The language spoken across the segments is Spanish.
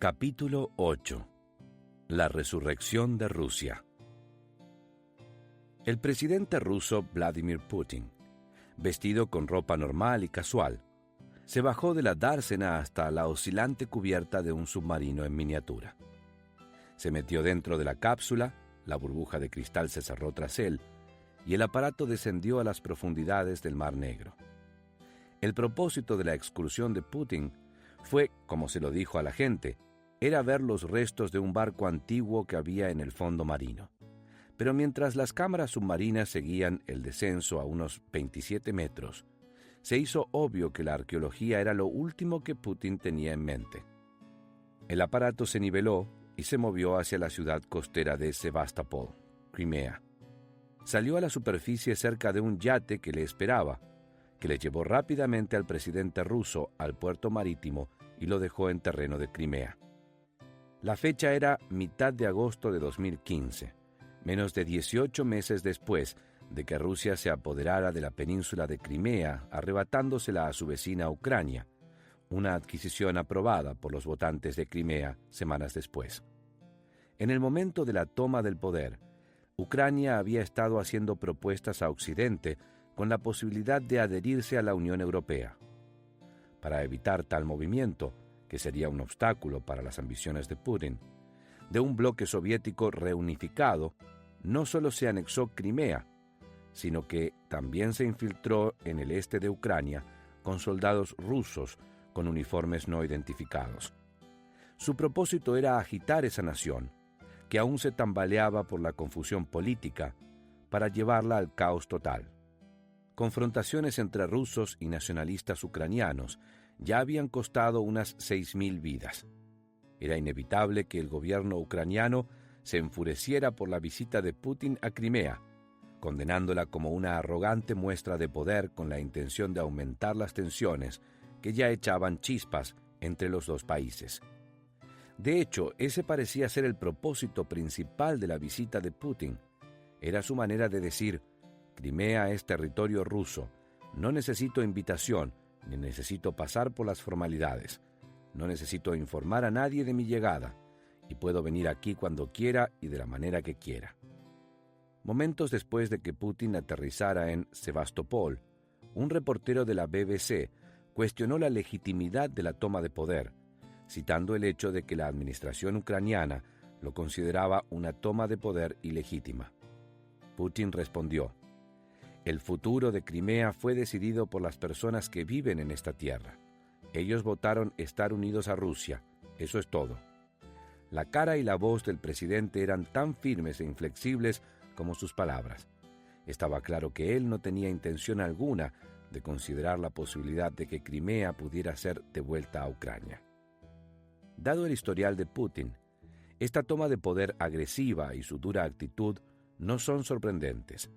Capítulo 8. La resurrección de Rusia. El presidente ruso Vladimir Putin, vestido con ropa normal y casual, se bajó de la dársena hasta la oscilante cubierta de un submarino en miniatura. Se metió dentro de la cápsula, la burbuja de cristal se cerró tras él, y el aparato descendió a las profundidades del Mar Negro. El propósito de la excursión de Putin fue, como se lo dijo a la gente, era ver los restos de un barco antiguo que había en el fondo marino. Pero mientras las cámaras submarinas seguían el descenso a unos 27 metros, se hizo obvio que la arqueología era lo último que Putin tenía en mente. El aparato se niveló y se movió hacia la ciudad costera de Sebastopol, Crimea. Salió a la superficie cerca de un yate que le esperaba, que le llevó rápidamente al presidente ruso al puerto marítimo y lo dejó en terreno de Crimea. La fecha era mitad de agosto de 2015, menos de 18 meses después de que Rusia se apoderara de la península de Crimea, arrebatándosela a su vecina Ucrania, una adquisición aprobada por los votantes de Crimea semanas después. En el momento de la toma del poder, Ucrania había estado haciendo propuestas a Occidente con la posibilidad de adherirse a la Unión Europea. Para evitar tal movimiento, que sería un obstáculo para las ambiciones de Putin, de un bloque soviético reunificado, no solo se anexó Crimea, sino que también se infiltró en el este de Ucrania con soldados rusos con uniformes no identificados. Su propósito era agitar esa nación, que aún se tambaleaba por la confusión política, para llevarla al caos total. Confrontaciones entre rusos y nacionalistas ucranianos ya habían costado unas 6.000 vidas. Era inevitable que el gobierno ucraniano se enfureciera por la visita de Putin a Crimea, condenándola como una arrogante muestra de poder con la intención de aumentar las tensiones que ya echaban chispas entre los dos países. De hecho, ese parecía ser el propósito principal de la visita de Putin. Era su manera de decir: Crimea es territorio ruso, no necesito invitación, ni necesito pasar por las formalidades. No necesito informar a nadie de mi llegada, y puedo venir aquí cuando quiera y de la manera que quiera. Momentos después de que Putin aterrizara en Sebastopol, un reportero de la BBC cuestionó la legitimidad de la toma de poder, citando el hecho de que la administración ucraniana lo consideraba una toma de poder ilegítima. Putin respondió: el futuro de Crimea fue decidido por las personas que viven en esta tierra. Ellos votaron estar unidos a Rusia. Eso es todo. La cara y la voz del presidente eran tan firmes e inflexibles como sus palabras. Estaba claro que él no tenía intención alguna de considerar la posibilidad de que Crimea pudiera ser devuelta a Ucrania. Dado el historial de Putin, esta toma de poder agresiva y su dura actitud no son sorprendentes.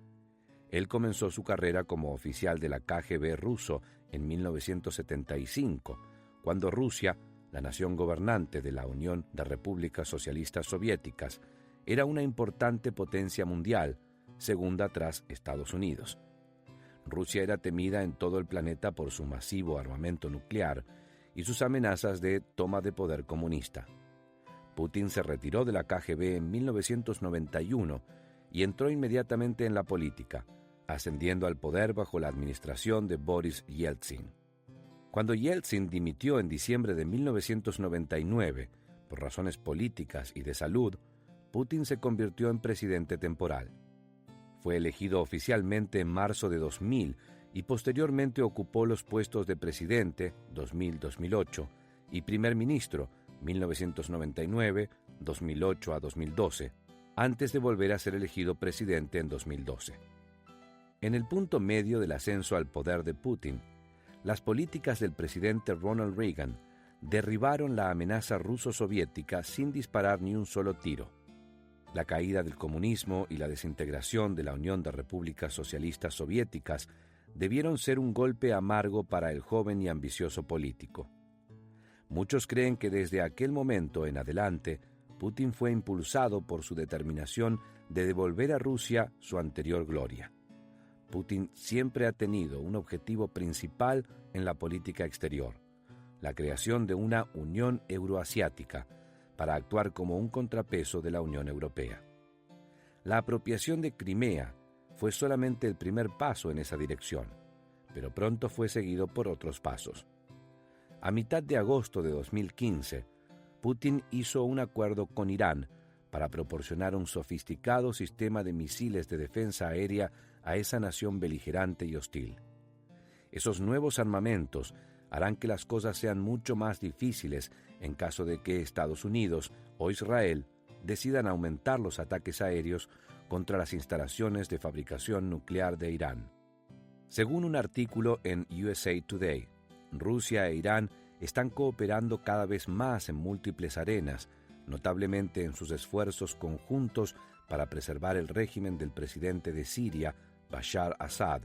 Él comenzó su carrera como oficial de la KGB ruso en 1975, cuando Rusia, la nación gobernante de la Unión de Repúblicas Socialistas Soviéticas, era una importante potencia mundial, segunda tras Estados Unidos. Rusia era temida en todo el planeta por su masivo armamento nuclear y sus amenazas de toma de poder comunista. Putin se retiró de la KGB en 1991 y entró inmediatamente en la política, ascendiendo al poder bajo la administración de Boris Yeltsin. Cuando Yeltsin dimitió en diciembre de 1999 por razones políticas y de salud, Putin se convirtió en presidente temporal. Fue elegido oficialmente en marzo de 2000 y posteriormente ocupó los puestos de presidente 2000-2008 y primer ministro 1999, 2008 a 2012, antes de volver a ser elegido presidente en 2012. En el punto medio del ascenso al poder de Putin, las políticas del presidente Ronald Reagan derribaron la amenaza ruso-soviética sin disparar ni un solo tiro. La caída del comunismo y la desintegración de la Unión de Repúblicas Socialistas Soviéticas debieron ser un golpe amargo para el joven y ambicioso político. Muchos creen que desde aquel momento en adelante, Putin fue impulsado por su determinación de devolver a Rusia su anterior gloria. Putin siempre ha tenido un objetivo principal en la política exterior: la creación de una Unión Euroasiática para actuar como un contrapeso de la Unión Europea. La apropiación de Crimea fue solamente el primer paso en esa dirección, pero pronto fue seguido por otros pasos. A mitad de agosto de 2015, Putin hizo un acuerdo con Irán para proporcionar un sofisticado sistema de misiles de defensa aérea a esa nación beligerante y hostil. Esos nuevos armamentos harán que las cosas sean mucho más difíciles en caso de que Estados Unidos o Israel decidan aumentar los ataques aéreos contra las instalaciones de fabricación nuclear de Irán. Según un artículo en USA Today, Rusia e Irán están cooperando cada vez más en múltiples arenas, notablemente en sus esfuerzos conjuntos para preservar el régimen del presidente de Siria, Bashar Assad,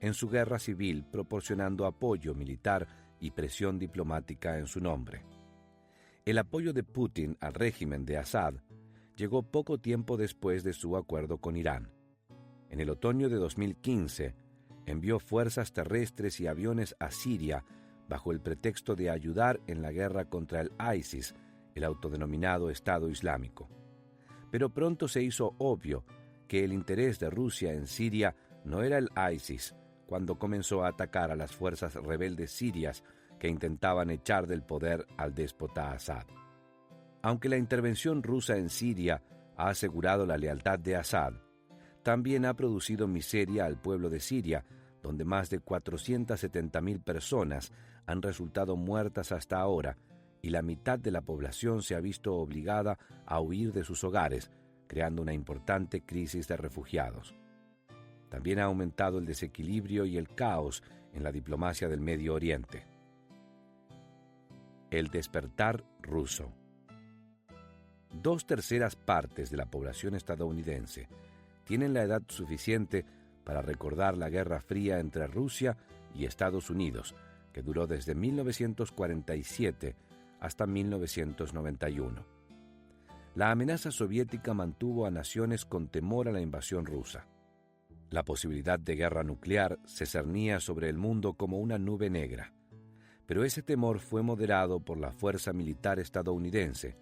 en su guerra civil, proporcionando apoyo militar y presión diplomática en su nombre. El apoyo de Putin al régimen de Assad llegó poco tiempo después de su acuerdo con Irán. En el otoño de 2015, envió fuerzas terrestres y aviones a Siria bajo el pretexto de ayudar en la guerra contra el ISIS, el autodenominado Estado Islámico. Pero pronto se hizo obvio que el interés de Rusia en Siria no era el ISIS, cuando comenzó a atacar a las fuerzas rebeldes sirias que intentaban echar del poder al déspota Assad. Aunque la intervención rusa en Siria ha asegurado la lealtad de Assad, también ha producido miseria al pueblo de Siria, donde más de 470.000 personas han resultado muertas hasta ahora, y la mitad de la población se ha visto obligada a huir de sus hogares, creando una importante crisis de refugiados. También ha aumentado el desequilibrio y el caos en la diplomacia del Medio Oriente. El despertar ruso. 2/3 partes de la población estadounidense tienen la edad suficiente para recordar la Guerra Fría entre Rusia y Estados Unidos, que duró desde 1947 hasta 1991. La amenaza soviética mantuvo a naciones con temor a la invasión rusa. La posibilidad de guerra nuclear se cernía sobre el mundo como una nube negra, pero ese temor fue moderado por la fuerza militar estadounidense,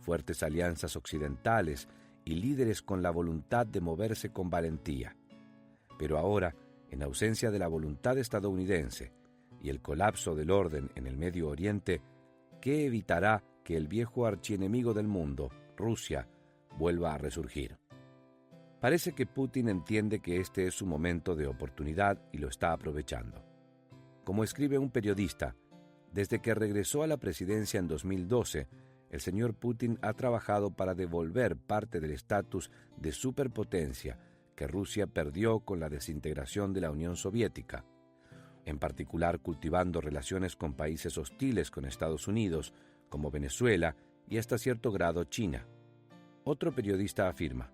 fuertes alianzas occidentales y líderes con la voluntad de moverse con valentía. Pero ahora, en ausencia de la voluntad estadounidense y el colapso del orden en el Medio Oriente, ¿qué evitará que el viejo archienemigo del mundo, Rusia, vuelva a resurgir? Parece que Putin entiende que este es su momento de oportunidad y lo está aprovechando. Como escribe un periodista, desde que regresó a la presidencia en 2012, el señor Putin ha trabajado para devolver parte del estatus de superpotencia que Rusia perdió con la desintegración de la Unión Soviética, en particular cultivando relaciones con países hostiles con Estados Unidos, como Venezuela y hasta cierto grado China. Otro periodista afirma: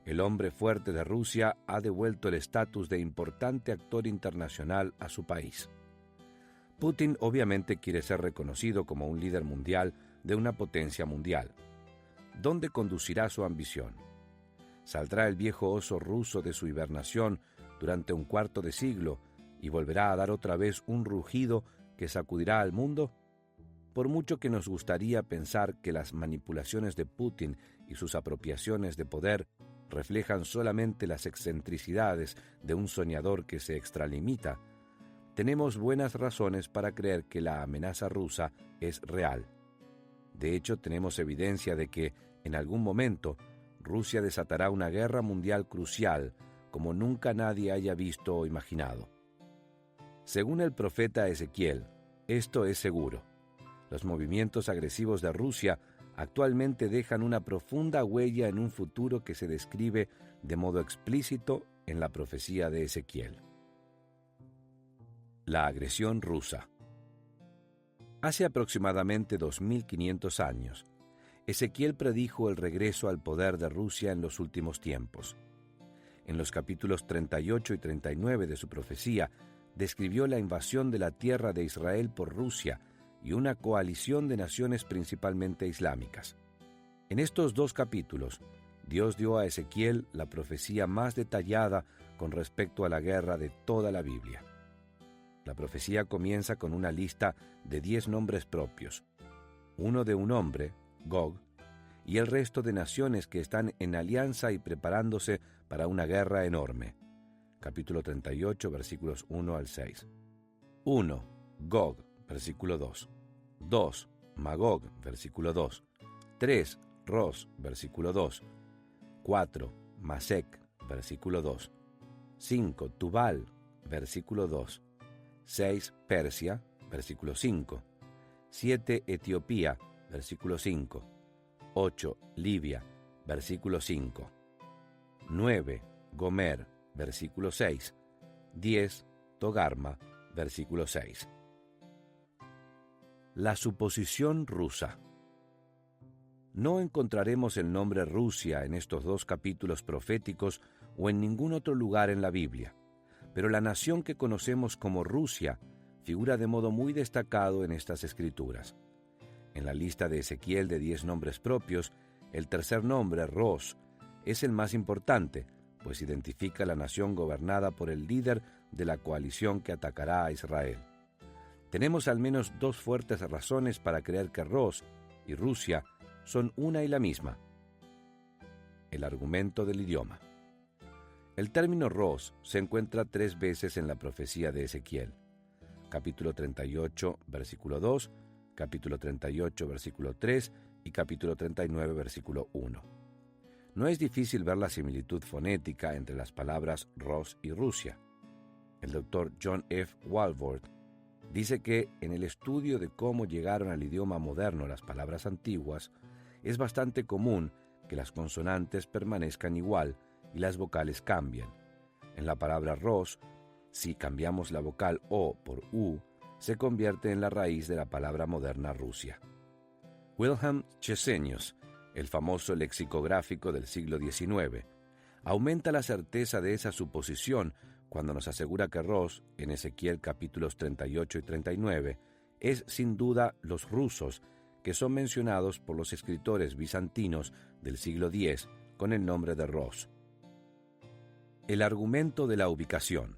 el hombre fuerte de Rusia ha devuelto el estatus de importante actor internacional a su país. Putin obviamente quiere ser reconocido como un líder mundial de una potencia mundial. ¿Dónde conducirá su ambición? ¿Saldrá el viejo oso ruso de su hibernación durante un cuarto de siglo y volverá a dar otra vez un rugido que sacudirá al mundo? Por mucho que nos gustaría pensar que las manipulaciones de Putin y sus apropiaciones de poder reflejan solamente las excentricidades de un soñador que se extralimita, tenemos buenas razones para creer que la amenaza rusa es real. De hecho, tenemos evidencia de que, en algún momento, Rusia desatará una guerra mundial crucial como nunca nadie haya visto o imaginado. Según el profeta Ezequiel, esto es seguro. Los movimientos agresivos de Rusia actualmente dejan una profunda huella en un futuro que se describe de modo explícito en la profecía de Ezequiel. La agresión rusa. Hace aproximadamente 2500 años, Ezequiel predijo el regreso al poder de Rusia en los últimos tiempos. En los capítulos 38 y 39 de su profecía, describió la invasión de la tierra de Israel por Rusia y una coalición de naciones principalmente islámicas. En estos 2 capítulos, Dios dio a Ezequiel la profecía más detallada con respecto a la guerra de toda la Biblia. La profecía comienza con una lista de 10 nombres propios, uno de un hombre, Gog, y el resto de naciones que están en alianza y preparándose para una guerra enorme. Capítulo 38, versículos 1 al 6. 1. Gog, versículo 2. 2. Magog, versículo 2. 3. Ros, versículo 2. 4. Masek, versículo 2. 5. Tubal, versículo 2. 6. Persia, versículo 5. 7. Etiopía, versículo 5. 8. Libia, versículo 5. 9. Gomer, versículo 6. 10. Togarma, versículo 6. La suposición rusa. No encontraremos el nombre Rusia en estos 2 capítulos proféticos o en ningún otro lugar en la Biblia, pero la nación que conocemos como Rusia figura de modo muy destacado en estas escrituras. En la lista de Ezequiel de 10 nombres propios, el tercer nombre, Ros, es el más importante, pues identifica la nación gobernada por el líder de la coalición que atacará a Israel. Tenemos al menos 2 fuertes razones para creer que Ros y Rusia son una y la misma. El argumento del idioma. El término Ros se encuentra 3 veces en la profecía de Ezequiel. Capítulo 38, versículo 2, capítulo 38, versículo 3 y capítulo 39, versículo 1. No es difícil ver la similitud fonética entre las palabras Ros y Rusia. El doctor John F. Walworth dice que en el estudio de cómo llegaron al idioma moderno las palabras antiguas, es bastante común que las consonantes permanezcan igual y las vocales cambien. En la palabra Ros, si cambiamos la vocal O por U, se convierte en la raíz de la palabra moderna Rusia. Wilhelm Chesenius, el famoso lexicográfico del siglo XIX, aumenta la certeza de esa suposición cuando nos asegura que Ros, en Ezequiel capítulos 38 y 39, es sin duda los rusos, que son mencionados por los escritores bizantinos del siglo X con el nombre de Ros. El argumento de la ubicación.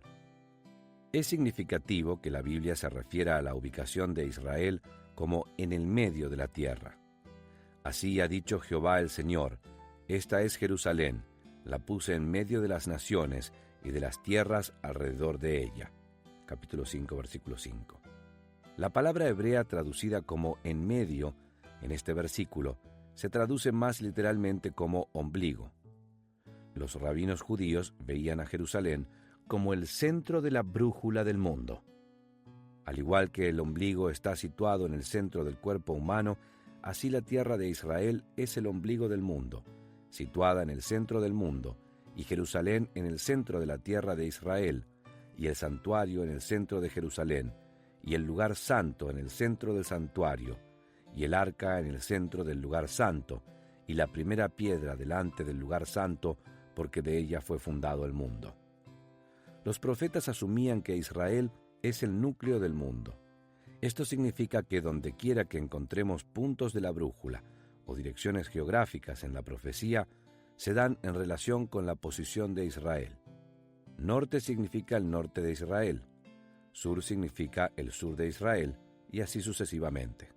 Es significativo que la Biblia se refiera a la ubicación de Israel como en el medio de la tierra. Así ha dicho Jehová el Señor: esta es Jerusalén, la puse en medio de las naciones y de las tierras alrededor de ella. Capítulo 5, versículo 5. La palabra hebrea traducida como en medio, en este versículo, se traduce más literalmente como ombligo. Los rabinos judíos veían a Jerusalén como el centro de la brújula del mundo. Al igual que el ombligo está situado en el centro del cuerpo humano, así la tierra de Israel es el ombligo del mundo, situada en el centro del mundo, y Jerusalén en el centro de la tierra de Israel, y el santuario en el centro de Jerusalén, y el lugar santo en el centro del santuario, y el arca en el centro del lugar santo, y la primera piedra delante del lugar santo, porque de ella fue fundado el mundo. Los profetas asumían que Israel es el núcleo del mundo. Esto significa que donde quiera que encontremos puntos de la brújula o direcciones geográficas en la profecía, se dan en relación con la posición de Israel. Norte significa el norte de Israel, sur significa el sur de Israel, y así sucesivamente.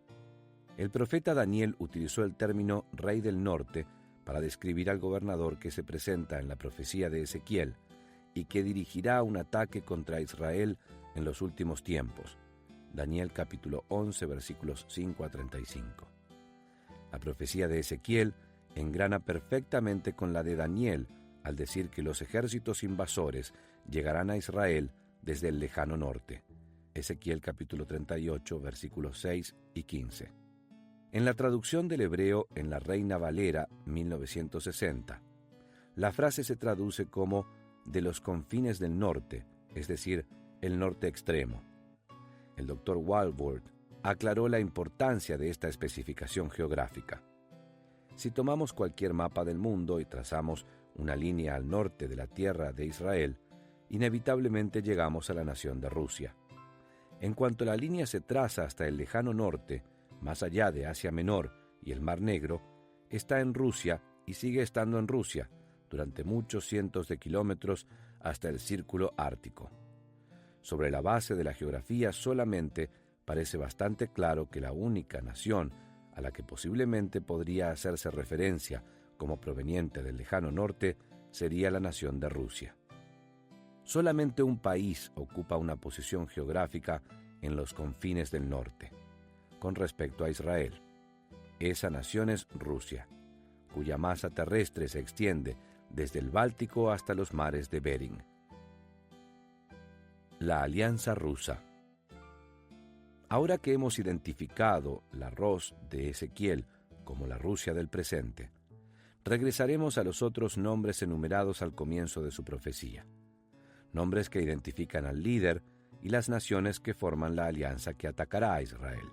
El profeta Daniel utilizó el término Rey del Norte para describir al gobernador que se presenta en la profecía de Ezequiel y que dirigirá un ataque contra Israel en los últimos tiempos. Daniel capítulo 11, versículos 5 a 35. La profecía de Ezequiel engrana perfectamente con la de Daniel al decir que los ejércitos invasores llegarán a Israel desde el lejano norte. Ezequiel capítulo 38, versículos 6 y 15. En la traducción del hebreo en la Reina Valera 1960, la frase se traduce como de los confines del norte, es decir, el norte extremo. El doctor Walworth aclaró la importancia de esta especificación geográfica. Si tomamos cualquier mapa del mundo y trazamos una línea al norte de la tierra de Israel, inevitablemente llegamos a la nación de Rusia. En cuanto la línea se traza hasta el lejano norte, más allá de Asia Menor y el Mar Negro, está en Rusia y sigue estando en Rusia durante muchos cientos de kilómetros hasta el Círculo Ártico. Sobre la base de la geografía solamente parece bastante claro que la única nación a la que posiblemente podría hacerse referencia como proveniente del lejano norte sería la nación de Rusia. Solamente un país ocupa una posición geográfica en los confines del norte, con respecto a Israel. Esa nación es Rusia, cuya masa terrestre se extiende desde el Báltico hasta los mares de Bering. La Alianza Rusa. Ahora que hemos identificado la Rus de Ezequiel como la Rusia del presente, regresaremos a los otros nombres enumerados al comienzo de su profecía, nombres que identifican al líder y las naciones que forman la alianza que atacará a Israel.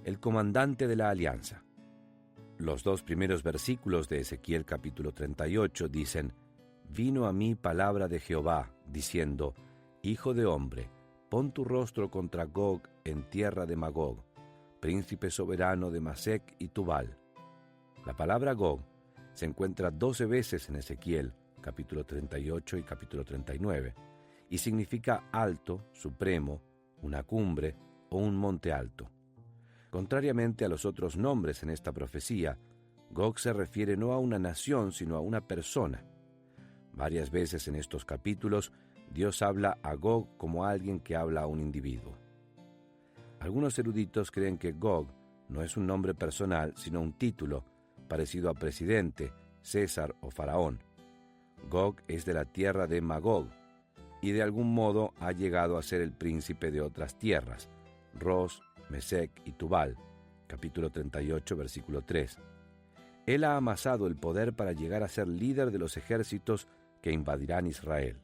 El comandante de la alianza. Los dos primeros versículos de Ezequiel capítulo 38 dicen: «Vino a mí palabra de Jehová, diciendo: Hijo de hombre, pon tu rostro contra Gog en tierra de Magog, príncipe soberano de Masec y Tubal». La palabra Gog se encuentra 12 veces en Ezequiel capítulo 38 y capítulo 39, y significa alto, supremo, una cumbre o un monte alto. Contrariamente a los otros nombres en esta profecía, Gog se refiere no a una nación, sino a una persona. Varias veces en estos capítulos, Dios habla a Gog como alguien que habla a un individuo. Algunos eruditos creen que Gog no es un nombre personal, sino un título, parecido a presidente, César o faraón. Gog es de la tierra de Magog, y de algún modo ha llegado a ser el príncipe de otras tierras, Ros, Mesec y Tubal, capítulo 38, versículo 3. Él ha amasado el poder para llegar a ser líder de los ejércitos que invadirán Israel.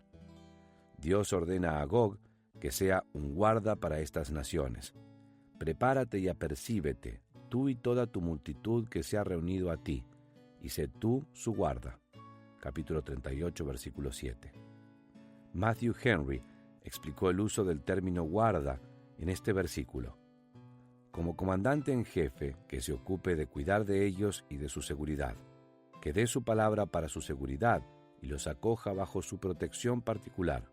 Dios ordena a Gog que sea un guarda para estas naciones. Prepárate y apercíbete, tú y toda tu multitud que se ha reunido a ti, y sé tú su guarda. Capítulo 38, versículo 7. Matthew Henry explicó el uso del término guarda en este versículo. Como comandante en jefe, que se ocupe de cuidar de ellos y de su seguridad, que dé su palabra para su seguridad y los acoja bajo su protección particular.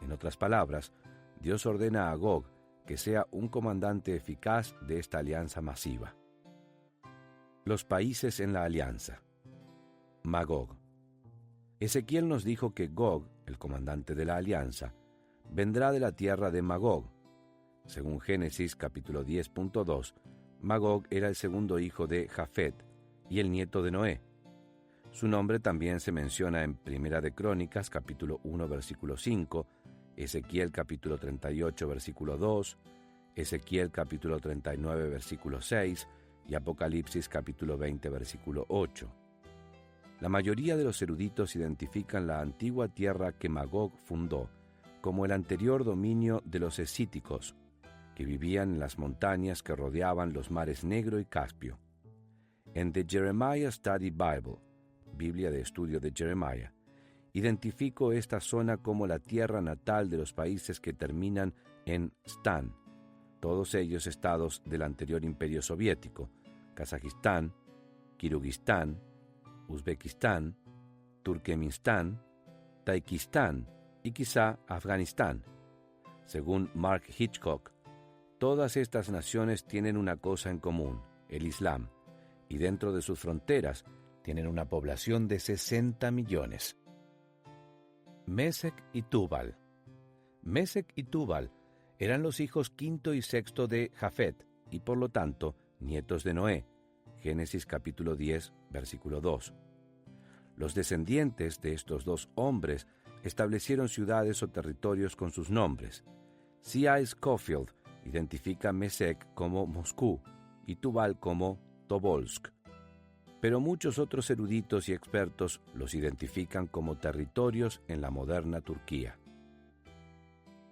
En otras palabras, Dios ordena a Gog que sea un comandante eficaz de esta alianza masiva. Los países en la alianza. Magog. Ezequiel nos dijo que Gog, el comandante de la alianza, vendrá de la tierra de Magog. Según Génesis capítulo 10.2, Magog era el segundo hijo de Jafet y el nieto de Noé. Su nombre también se menciona en Primera de Crónicas capítulo 1 versículo 5, Ezequiel capítulo 38 versículo 2, Ezequiel capítulo 39 versículo 6 y Apocalipsis capítulo 20 versículo 8. La mayoría de los eruditos identifican la antigua tierra que Magog fundó como el anterior dominio de los escíticos, que vivían en las montañas que rodeaban los mares Negro y Caspio. En The Jeremiah Study Bible, Biblia de estudio de Jeremiah, identificó esta zona como la tierra natal de los países que terminan en Stan, todos ellos estados del anterior imperio soviético: Kazajistán, Kirguistán, Uzbekistán, Turkmenistán, Tayikistán y quizá Afganistán. Según Mark Hitchcock, todas estas naciones tienen una cosa en común, el Islam, y dentro de sus fronteras tienen una población de 60 millones. Mesec y Tubal. Mesec y Tubal eran los hijos quinto y sexto de Jafet, y por lo tanto, nietos de Noé. Génesis capítulo 10, versículo 2. Los descendientes de estos dos hombres establecieron ciudades o territorios con sus nombres. C.I. Scofield identifica Mesec como Moscú y Tubal como Tobolsk. Pero muchos otros eruditos y expertos los identifican como territorios en la moderna Turquía.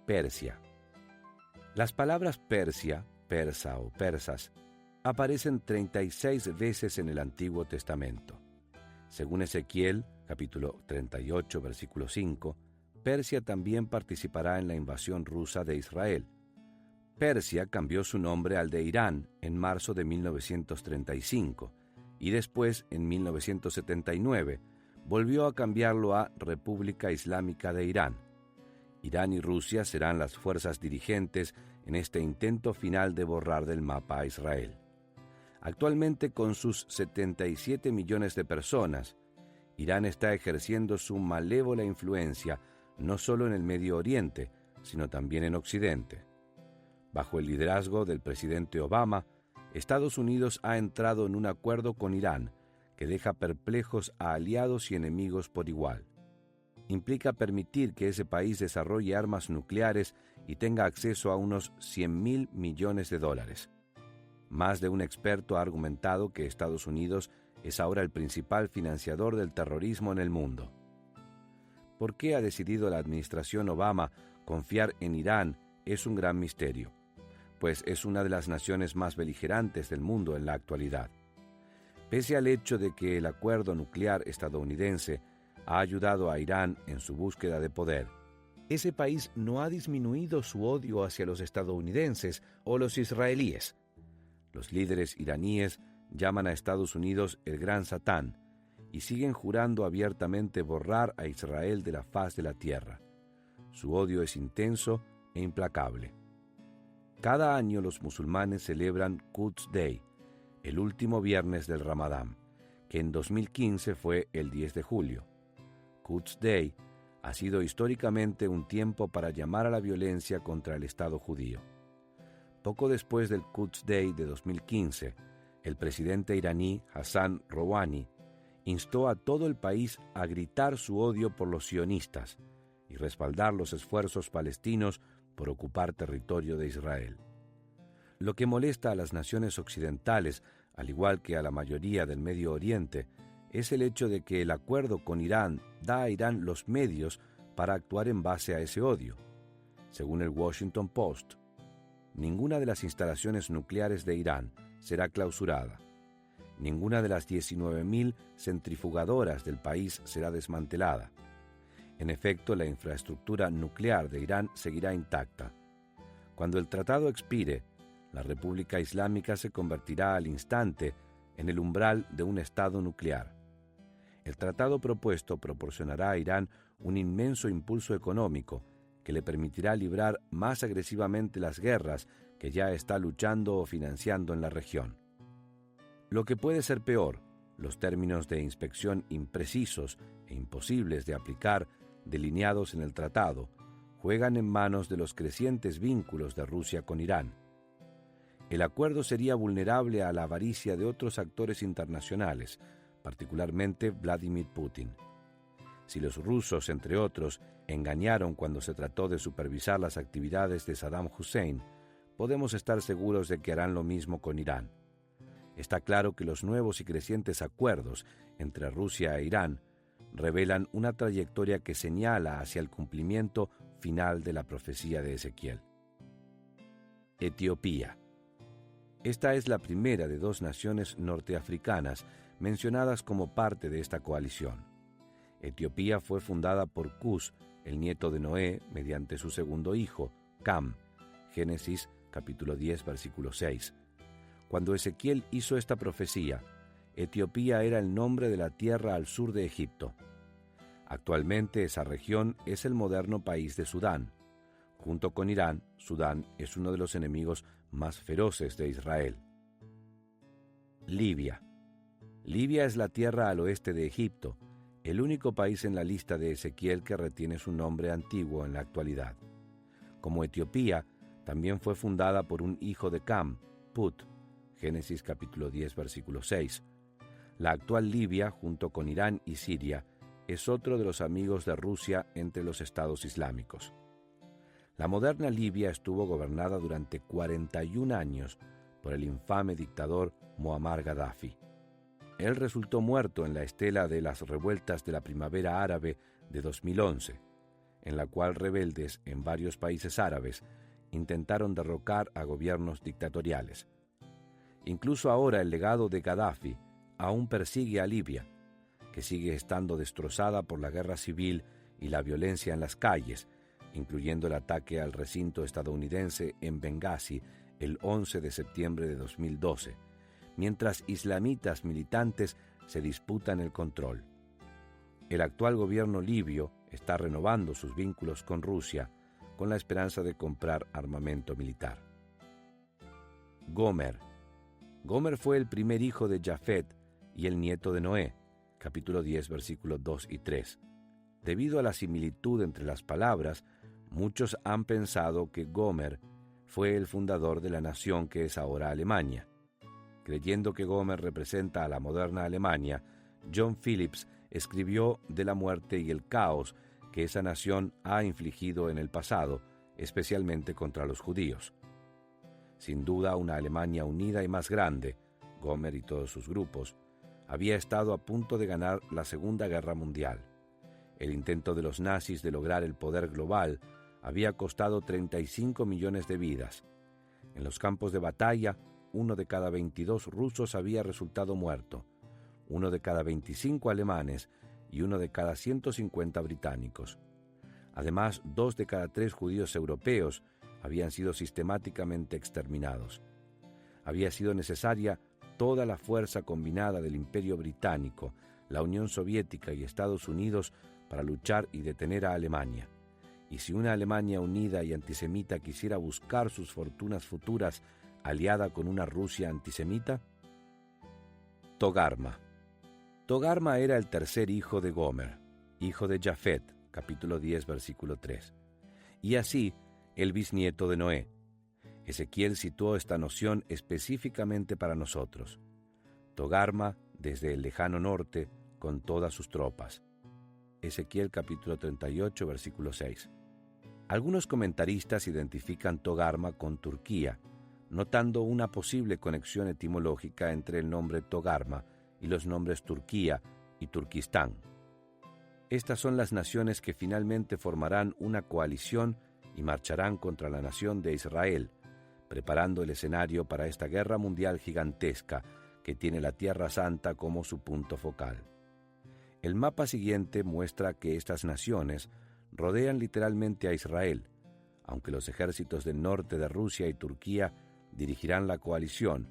Persia. Las palabras Persia, persa o persas aparecen 36 veces en el Antiguo Testamento. Según Ezequiel, capítulo 38, versículo 5, Persia también participará en la invasión rusa de Israel. Persia cambió su nombre al de Irán en marzo de 1935 y después, en 1979, volvió a cambiarlo a República Islámica de Irán. Irán y Rusia serán las fuerzas dirigentes en este intento final de borrar del mapa a Israel. Actualmente, con sus 77 millones de personas, Irán está ejerciendo su malévola influencia no solo en el Medio Oriente, sino también en Occidente. Bajo el liderazgo del presidente Obama, Estados Unidos ha entrado en un acuerdo con Irán que deja perplejos a aliados y enemigos por igual. Implica permitir que ese país desarrolle armas nucleares y tenga acceso a unos $100.000 millones. Más de un experto ha argumentado que Estados Unidos es ahora el principal financiador del terrorismo en el mundo. ¿Por qué ha decidido la administración Obama confiar en Irán? Es un gran misterio, pues es una de las naciones más beligerantes del mundo en la actualidad. Pese al hecho de que el acuerdo nuclear estadounidense ha ayudado a Irán en su búsqueda de poder, ese país no ha disminuido su odio hacia los estadounidenses o los israelíes. Los líderes iraníes llaman a Estados Unidos el Gran Satán y siguen jurando abiertamente borrar a Israel de la faz de la tierra. Su odio es intenso e implacable. Cada año los musulmanes celebran Quds Day, el último viernes del Ramadán, que en 2015 fue el 10 de julio. Quds Day ha sido históricamente un tiempo para llamar a la violencia contra el Estado judío. Poco después del Quds Day de 2015, el presidente iraní Hassan Rouhani instó a todo el país a gritar su odio por los sionistas y respaldar los esfuerzos palestinos por ocupar territorio de Israel. Lo que molesta a las naciones occidentales, al igual que a la mayoría del Medio Oriente, es el hecho de que el acuerdo con Irán da a Irán los medios para actuar en base a ese odio. Según el Washington Post, ninguna de las instalaciones nucleares de Irán será clausurada. Ninguna de las 19.000 centrifugadoras del país será desmantelada. En efecto, la infraestructura nuclear de Irán seguirá intacta. Cuando el tratado expire, la República Islámica se convertirá al instante en el umbral de un estado nuclear. El tratado propuesto proporcionará a Irán un inmenso impulso económico que le permitirá librar más agresivamente las guerras que ya está luchando o financiando en la región. Lo que puede ser peor, los términos de inspección imprecisos e imposibles de aplicar delineados en el tratado, juegan en manos de los crecientes vínculos de Rusia con Irán. El acuerdo sería vulnerable a la avaricia de otros actores internacionales, particularmente Vladimir Putin. Si los rusos, entre otros, engañaron cuando se trató de supervisar las actividades de Saddam Hussein, podemos estar seguros de que harán lo mismo con Irán. Está claro que los nuevos y crecientes acuerdos entre Rusia e Irán revelan una trayectoria que señala hacia el cumplimiento final de la profecía de Ezequiel. Etiopía. Esta es la primera de dos naciones norteafricanas mencionadas como parte de esta coalición. Etiopía fue fundada por Cus, el nieto de Noé, mediante su segundo hijo, Cam. Génesis capítulo 10, versículo 6. Cuando Ezequiel hizo esta profecía, Etiopía era el nombre de la tierra al sur de Egipto. Actualmente esa región es el moderno país de Sudán. Junto con Irán, Sudán es uno de los enemigos más feroces de Israel. Libia. Libia es la tierra al oeste de Egipto, el único país en la lista de Ezequiel que retiene su nombre antiguo en la actualidad. Como Etiopía, también fue fundada por un hijo de Cam, Put. Génesis capítulo 10, versículo 6. La actual Libia, junto con Irán y Siria, es otro de los amigos de Rusia entre los estados islámicos. La moderna Libia estuvo gobernada durante 41 años por el infame dictador Muammar Gaddafi. Él resultó muerto en la estela de las revueltas de la Primavera Árabe de 2011, en la cual rebeldes en varios países árabes intentaron derrocar a gobiernos dictatoriales. Incluso ahora el legado de Gaddafi aún persigue a Libia, que sigue estando destrozada por la guerra civil y la violencia en las calles, incluyendo el ataque al recinto estadounidense en Benghazi el 11 de septiembre de 2012, mientras islamitas militantes se disputan el control. El actual gobierno libio está renovando sus vínculos con Rusia con la esperanza de comprar armamento militar. Gomer. Gomer fue el primer hijo de Jafet y el nieto de Noé, capítulo 10, versículos 2 y 3. Debido a la similitud entre las palabras, muchos han pensado que Gomer fue el fundador de la nación que es ahora Alemania. Creyendo que Gomer representa a la moderna Alemania, John Phillips escribió de la muerte y el caos que esa nación ha infligido en el pasado, especialmente contra los judíos. Sin duda, una Alemania unida y más grande, Gomer y todos sus grupos, había estado a punto de ganar la Segunda Guerra Mundial. El intento de los nazis de lograr el poder global había costado 35 millones de vidas. En los campos de batalla, 1 de cada 22 rusos había resultado muerto, 1 de cada 25 alemanes y 1 de cada 150 británicos. Además, 2 de cada 3 judíos europeos habían sido sistemáticamente exterminados. Había sido necesaria toda la fuerza combinada del Imperio Británico, la Unión Soviética y Estados Unidos para luchar y detener a Alemania. Y si una Alemania unida y antisemita quisiera buscar sus fortunas futuras aliada con una Rusia antisemita. Togarma. Togarma era el tercer hijo de Gomer, hijo de Jafet, capítulo 10, versículo 3. Y así, el bisnieto de Noé. Ezequiel situó esta noción específicamente para nosotros. Togarma desde el lejano norte con todas sus tropas. Ezequiel capítulo 38, versículo 6. Algunos comentaristas identifican Togarma con Turquía, notando una posible conexión etimológica entre el nombre Togarma y los nombres Turquía y Turquistán. Estas son las naciones que finalmente formarán una coalición y marcharán contra la nación de Israel, preparando el escenario para esta guerra mundial gigantesca que tiene la Tierra Santa como su punto focal. El mapa siguiente muestra que estas naciones rodean literalmente a Israel, aunque los ejércitos del norte de Rusia y Turquía dirigirán la coalición.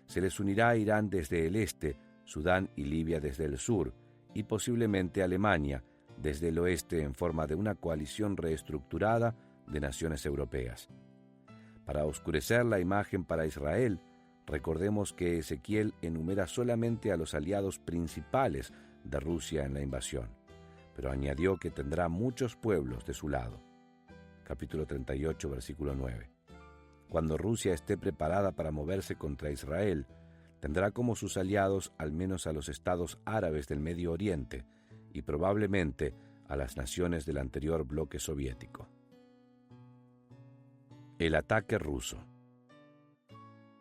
Se les unirá a Irán desde el este, Sudán y Libia desde el sur, y posiblemente Alemania desde el oeste en forma de una coalición reestructurada de naciones europeas. Para oscurecer la imagen para Israel, recordemos que Ezequiel enumera solamente a los aliados principales de Rusia en la invasión, pero añadió que tendrá muchos pueblos de su lado. Capítulo 38, versículo 9. Cuando Rusia esté preparada para moverse contra Israel, tendrá como sus aliados al menos a los estados árabes del Medio Oriente y probablemente a las naciones del anterior bloque soviético. El ataque ruso.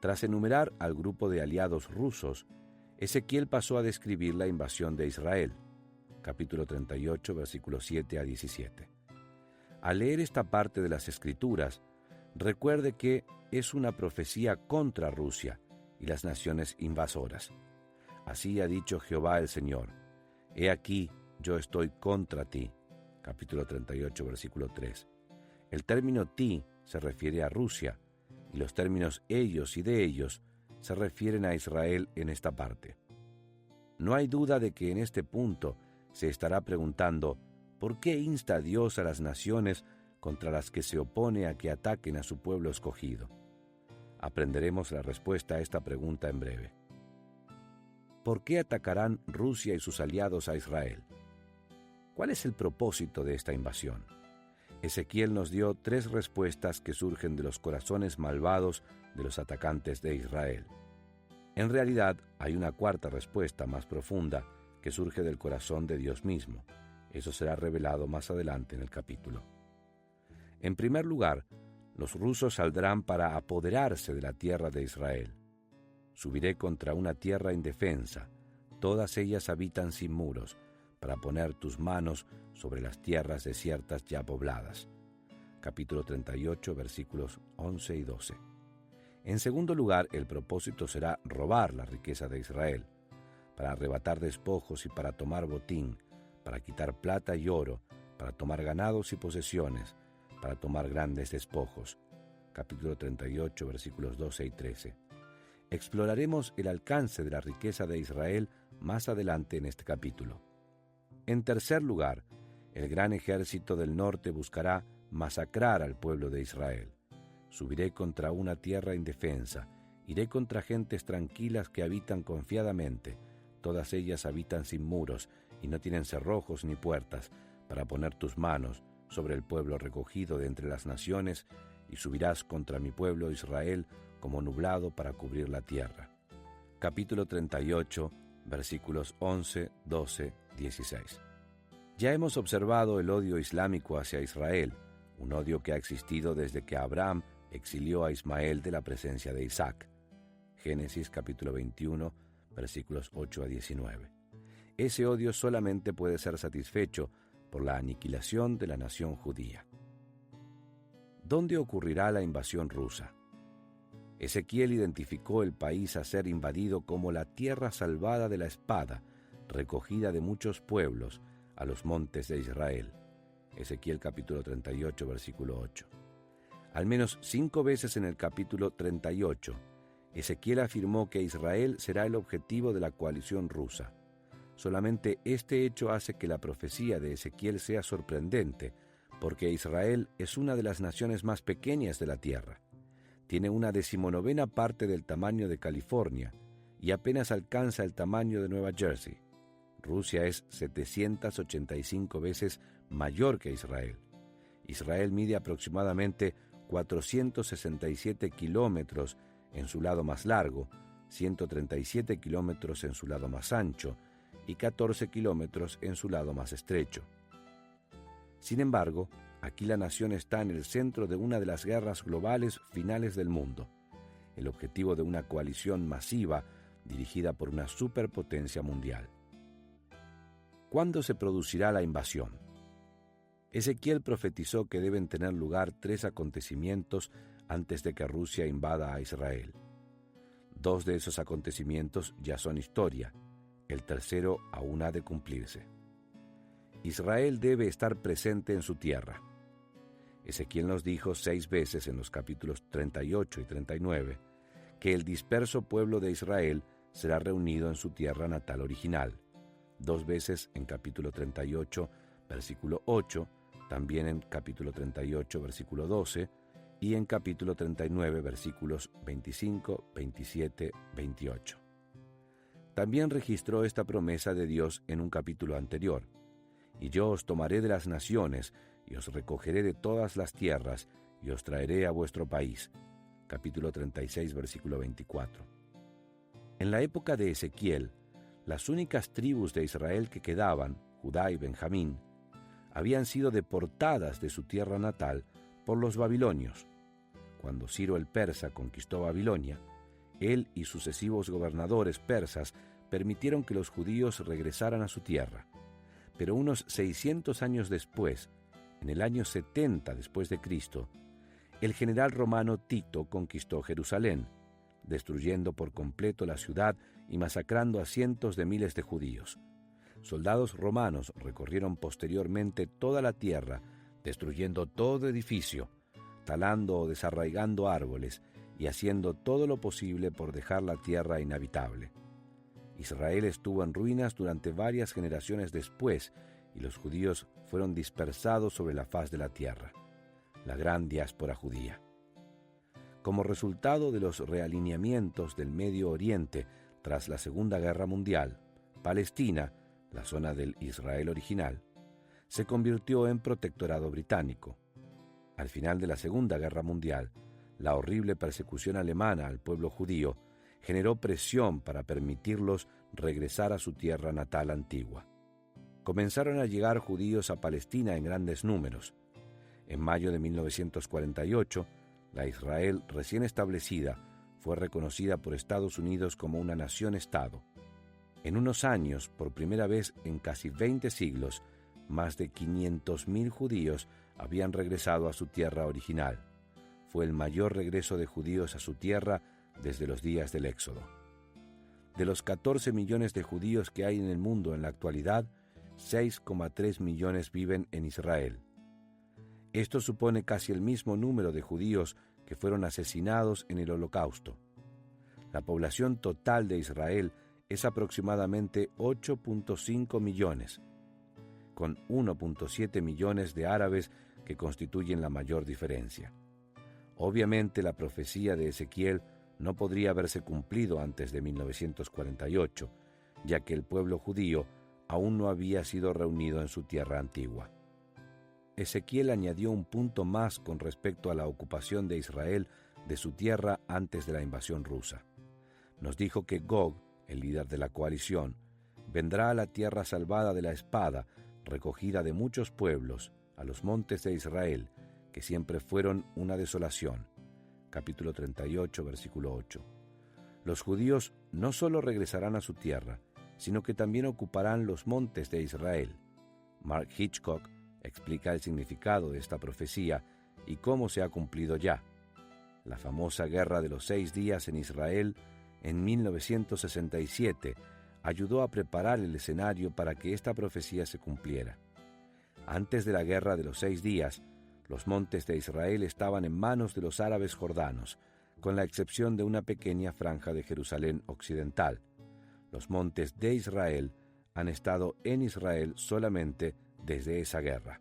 Tras enumerar al grupo de aliados rusos, Ezequiel pasó a describir la invasión de Israel. Capítulo 38, versículos 7 a 17. Al leer esta parte de las Escrituras, recuerde que es una profecía contra Rusia y las naciones invasoras. Así ha dicho Jehová el Señor: He aquí, yo estoy contra ti. Capítulo 38, versículo 3. El término ti se refiere a Rusia, y los términos ellos y de ellos se refieren a Israel en esta parte. No hay duda de que en este punto se estará preguntando ¿por qué insta Dios a las naciones contra las que se opone a que ataquen a su pueblo escogido? Aprenderemos la respuesta a esta pregunta en breve. ¿Por qué atacarán Rusia y sus aliados a Israel? ¿Cuál es el propósito de esta invasión? Ezequiel nos dio 3 respuestas que surgen de los corazones malvados de los atacantes de Israel. En realidad, hay una 4ª respuesta más profunda que surge del corazón de Dios mismo. Eso será revelado más adelante en el capítulo. En primer lugar, los rusos saldrán para apoderarse de la tierra de Israel. Subiré contra una tierra indefensa, todas ellas habitan sin muros, para poner tus manos sobre las tierras desiertas ya pobladas. Capítulo 38, versículos 11 y 12. En segundo lugar, el propósito será robar la riqueza de Israel, para arrebatar despojos y para tomar botín, para quitar plata y oro, para tomar ganados y posesiones, para tomar grandes despojos. Capítulo 38, versículos 12 y 13. Exploraremos el alcance de la riqueza de Israel más adelante en este capítulo. En tercer lugar, El gran ejército del norte buscará masacrar al pueblo de Israel. Subiré contra una tierra indefensa, iré contra gentes tranquilas que habitan confiadamente. Todas ellas habitan sin muros y no tienen cerrojos ni puertas, para poner tus manos sobre el pueblo recogido de entre las naciones, y subirás contra mi pueblo Israel como nublado para cubrir la tierra. Capítulo 38, versículos 11, 12, 16. Ya hemos observado el odio islámico hacia Israel, un odio que ha existido desde que Abraham exilió a Ismael de la presencia de Isaac. Génesis capítulo 21, versículos 8 a 19. Ese odio solamente puede ser satisfecho por la aniquilación de la nación judía. ¿Dónde ocurrirá la invasión rusa? Ezequiel identificó el país a ser invadido como la tierra salvada de la espada, recogida de muchos pueblos, a los montes de Israel. Ezequiel capítulo 38, versículo 8. Al menos 5 veces en el capítulo 38, Ezequiel afirmó que Israel será el objetivo de la coalición rusa. Solamente este hecho hace que la profecía de Ezequiel sea sorprendente, porque Israel es una de las naciones más pequeñas de la tierra. Tiene una 19ª parte del tamaño de California y apenas alcanza el tamaño de Nueva Jersey. Rusia es 785 veces mayor que Israel. Israel mide aproximadamente 467 kilómetros en su lado más largo, 137 kilómetros en su lado más ancho y 14 kilómetros en su lado más estrecho. Sin embargo, aquí la nación está en el centro de una de las guerras globales finales del mundo, el objetivo de una coalición masiva dirigida por una superpotencia mundial. ¿Cuándo se producirá la invasión? Ezequiel profetizó que deben tener lugar 3 acontecimientos antes de que Rusia invada a Israel. 2 de esos acontecimientos ya son historia, el tercero aún ha de cumplirse. Israel debe estar presente en su tierra. Ezequiel nos dijo 6 veces en los capítulos 38 y 39 que el disperso pueblo de Israel será reunido en su tierra natal original. 2 veces en capítulo 38, versículo 8, también en capítulo 38, versículo 12, y en capítulo 39, versículos 25, 27, 28. También registró esta promesa de Dios en un capítulo anterior: «Y yo os tomaré de las naciones, y os recogeré de todas las tierras, y os traeré a vuestro país». Capítulo 36, versículo 24. En la época de Ezequiel, las únicas tribus de Israel que quedaban, Judá y Benjamín, habían sido deportadas de su tierra natal por los babilonios. Cuando Ciro el persa conquistó Babilonia, él y sucesivos gobernadores persas permitieron que los judíos regresaran a su tierra. Pero unos 600 años después, en el año 70 después de Cristo, el general romano Tito conquistó Jerusalén, destruyendo por completo la ciudad y masacrando a cientos de miles de judíos. Soldados romanos recorrieron posteriormente toda la tierra, destruyendo todo edificio, talando o desarraigando árboles y haciendo todo lo posible por dejar la tierra inhabitable. Israel estuvo en ruinas durante varias generaciones después y los judíos fueron dispersados sobre la faz de la tierra, la gran diáspora judía. Como resultado de los realineamientos del Medio Oriente tras la Segunda Guerra Mundial, Palestina, la zona del Israel original, se convirtió en protectorado británico. Al final de la Segunda Guerra Mundial, la horrible persecución alemana al pueblo judío generó presión para permitirlos regresar a su tierra natal antigua. Comenzaron a llegar judíos a Palestina en grandes números. En mayo de 1948, la Israel recién establecida fue reconocida por Estados Unidos como una nación-estado. En unos años, por primera vez en casi 20 siglos, más de 500.000 judíos habían regresado a su tierra original. Fue el mayor regreso de judíos a su tierra desde los días del Éxodo. De los 14 millones de judíos que hay en el mundo en la actualidad, 6,3 millones viven en Israel. Esto supone casi el mismo número de judíos que fueron asesinados en el Holocausto. La población total de Israel es aproximadamente 8.5 millones. con 1.7 millones de árabes que constituyen la mayor diferencia. Obviamente la profecía de Ezequiel no podría haberse cumplido antes de 1948, ya que el pueblo judío aún no había sido reunido en su tierra antigua. Ezequiel añadió un punto más con respecto a la ocupación de Israel de su tierra antes de la invasión rusa. Nos dijo que Gog, el líder de la coalición, vendrá a la tierra salvada de la espada, recogida de muchos pueblos, a los montes de Israel, que siempre fueron una desolación. Capítulo 38, versículo 8. Los judíos no solo regresarán a su tierra, sino que también ocuparán los montes de Israel. Mark Hitchcock explica el significado de esta profecía y cómo se ha cumplido ya. La famosa Guerra de los 6 días en Israel en 1967 ayudó a preparar el escenario para que esta profecía se cumpliera. Antes de la Guerra de los 6 días, los montes de Israel estaban en manos de los árabes jordanos, con la excepción de una pequeña franja de Jerusalén occidental. Los montes de Israel han estado en Israel solamente desde esa guerra.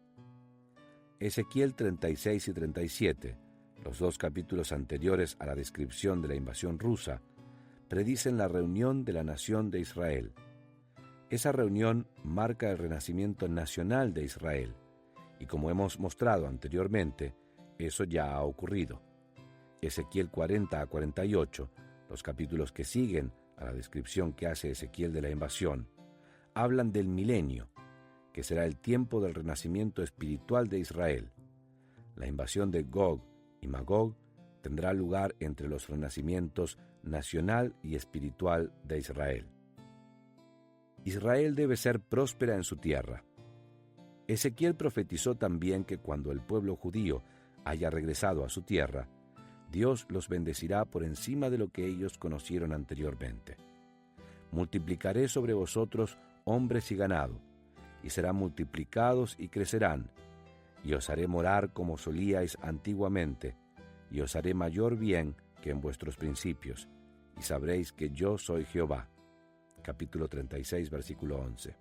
Ezequiel 36 y 37, los 2 capítulos anteriores a la descripción de la invasión rusa, predicen la reunión de la nación de Israel. Esa reunión marca el renacimiento nacional de Israel, y como hemos mostrado anteriormente, eso ya ha ocurrido. Ezequiel 40 a 48, los capítulos que siguen a la descripción que hace Ezequiel de la invasión, hablan del milenio, que será el tiempo del renacimiento espiritual de Israel. La invasión de Gog y Magog tendrá lugar entre los renacimientos nacional y espiritual de Israel. Israel debe ser próspera en su tierra. Ezequiel profetizó también que cuando el pueblo judío haya regresado a su tierra, Dios los bendecirá por encima de lo que ellos conocieron anteriormente. Multiplicaré sobre vosotros hombres y ganado, y serán multiplicados y crecerán, y os haré morar como solíais antiguamente, y os haré mayor bien que en vuestros principios, y sabréis que yo soy Jehová. Capítulo 36, versículo 11.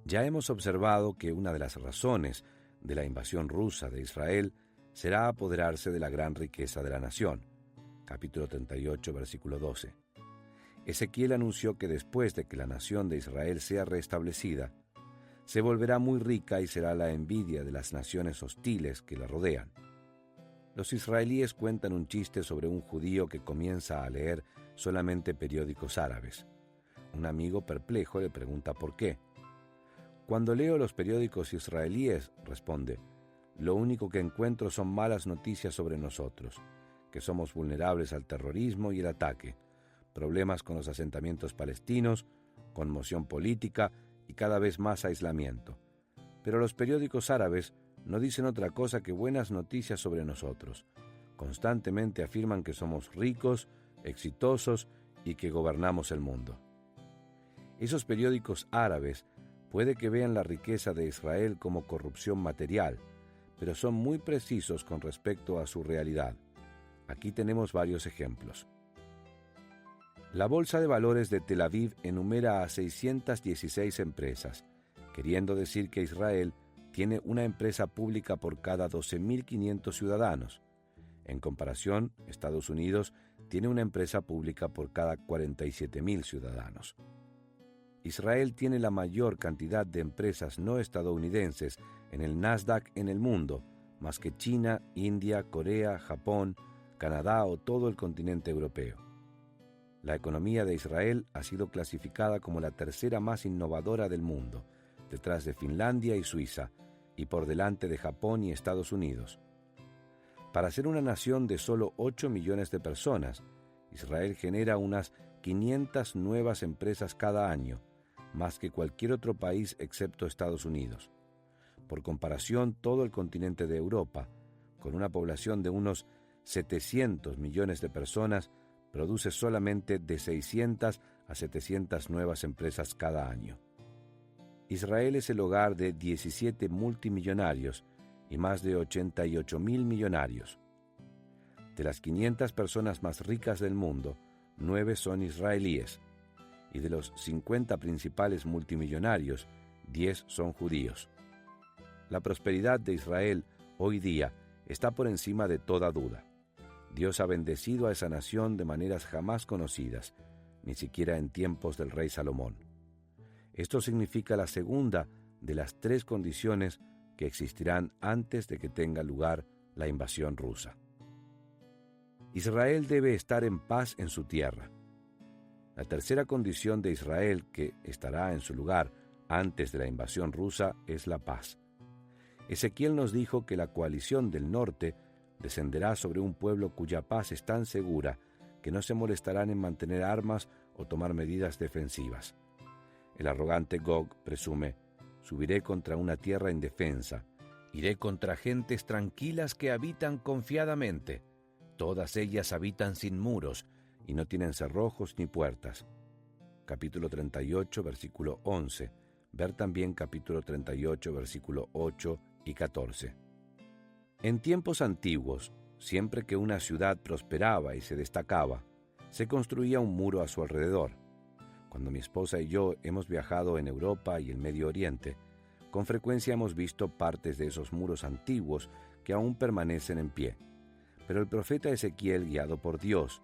Ya hemos observado que una de las razones de la invasión rusa de Israel será apoderarse de la gran riqueza de la nación. Capítulo 38, versículo 12. Ezequiel anunció que después de que la nación de Israel sea restablecida, se volverá muy rica y será la envidia de las naciones hostiles que la rodean. Los israelíes cuentan un chiste sobre un judío que comienza a leer solamente periódicos árabes. Un amigo perplejo le pregunta por qué. Cuando leo los periódicos israelíes, responde, lo único que encuentro son malas noticias sobre nosotros, que somos vulnerables al terrorismo y el ataque, problemas con los asentamientos palestinos, conmoción política y cada vez más aislamiento. Pero los periódicos árabes no dicen otra cosa que buenas noticias sobre nosotros. Constantemente afirman que somos ricos, exitosos y que gobernamos el mundo. Esos periódicos árabes puede que vean la riqueza de Israel como corrupción material, pero son muy precisos con respecto a su realidad. Aquí tenemos varios ejemplos. La Bolsa de Valores de Tel Aviv enumera a 616 empresas, queriendo decir que Israel tiene una empresa pública por cada 12.500 ciudadanos. En comparación, Estados Unidos tiene una empresa pública por cada 47.000 ciudadanos. Israel tiene la mayor cantidad de empresas no estadounidenses en el Nasdaq en el mundo, más que China, India, Corea, Japón, Canadá o todo el continente europeo. La economía de Israel ha sido clasificada como la tercera más innovadora del mundo, detrás de Finlandia y Suiza, y por delante de Japón y Estados Unidos. Para ser una nación de solo 8 millones de personas, Israel genera unas 500 nuevas empresas cada año, más que cualquier otro país excepto Estados Unidos. Por comparación, todo el continente de Europa, con una población de unos 700 millones de personas, produce solamente de 600 a 700 nuevas empresas cada año. Israel es el hogar de 17 multimillonarios y más de 88.000 millonarios. De las 500 personas más ricas del mundo, 9 son israelíes, y de los 50 principales multimillonarios, 10 son judíos. La prosperidad de Israel hoy día está por encima de toda duda. Dios ha bendecido a esa nación de maneras jamás conocidas, ni siquiera en tiempos del rey Salomón. Esto significa la segunda de las 3 condiciones que existirán antes de que tenga lugar la invasión rusa. Israel debe estar en paz en su tierra. La tercera condición de Israel que estará en su lugar antes de la invasión rusa es la paz. Ezequiel nos dijo que la coalición del norte descenderá sobre un pueblo cuya paz es tan segura que no se molestarán en mantener armas o tomar medidas defensivas. El arrogante Gog presume: subiré contra una tierra indefensa, iré contra gentes tranquilas que habitan confiadamente. Todas ellas habitan sin muros y no tienen cerrojos ni puertas. Capítulo 38, versículo 11. Ver también capítulo 38, versículo 8 y 14. En tiempos antiguos, siempre que una ciudad prosperaba y se destacaba, se construía un muro a su alrededor. Cuando mi esposa y yo hemos viajado en Europa y el Medio Oriente, con frecuencia hemos visto partes de esos muros antiguos que aún permanecen en pie. Pero el profeta Ezequiel, guiado por Dios,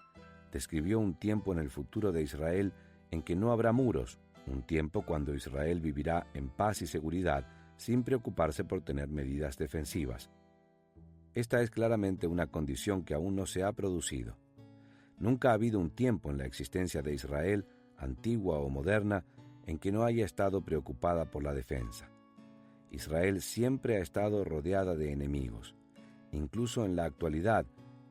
describió un tiempo en el futuro de Israel en que no habrá muros, un tiempo cuando Israel vivirá en paz y seguridad sin preocuparse por tener medidas defensivas. Esta es claramente una condición que aún no se ha producido. Nunca ha habido un tiempo en la existencia de Israel, antigua o moderna, en que no haya estado preocupada por la defensa. Israel siempre ha estado rodeada de enemigos. Incluso en la actualidad,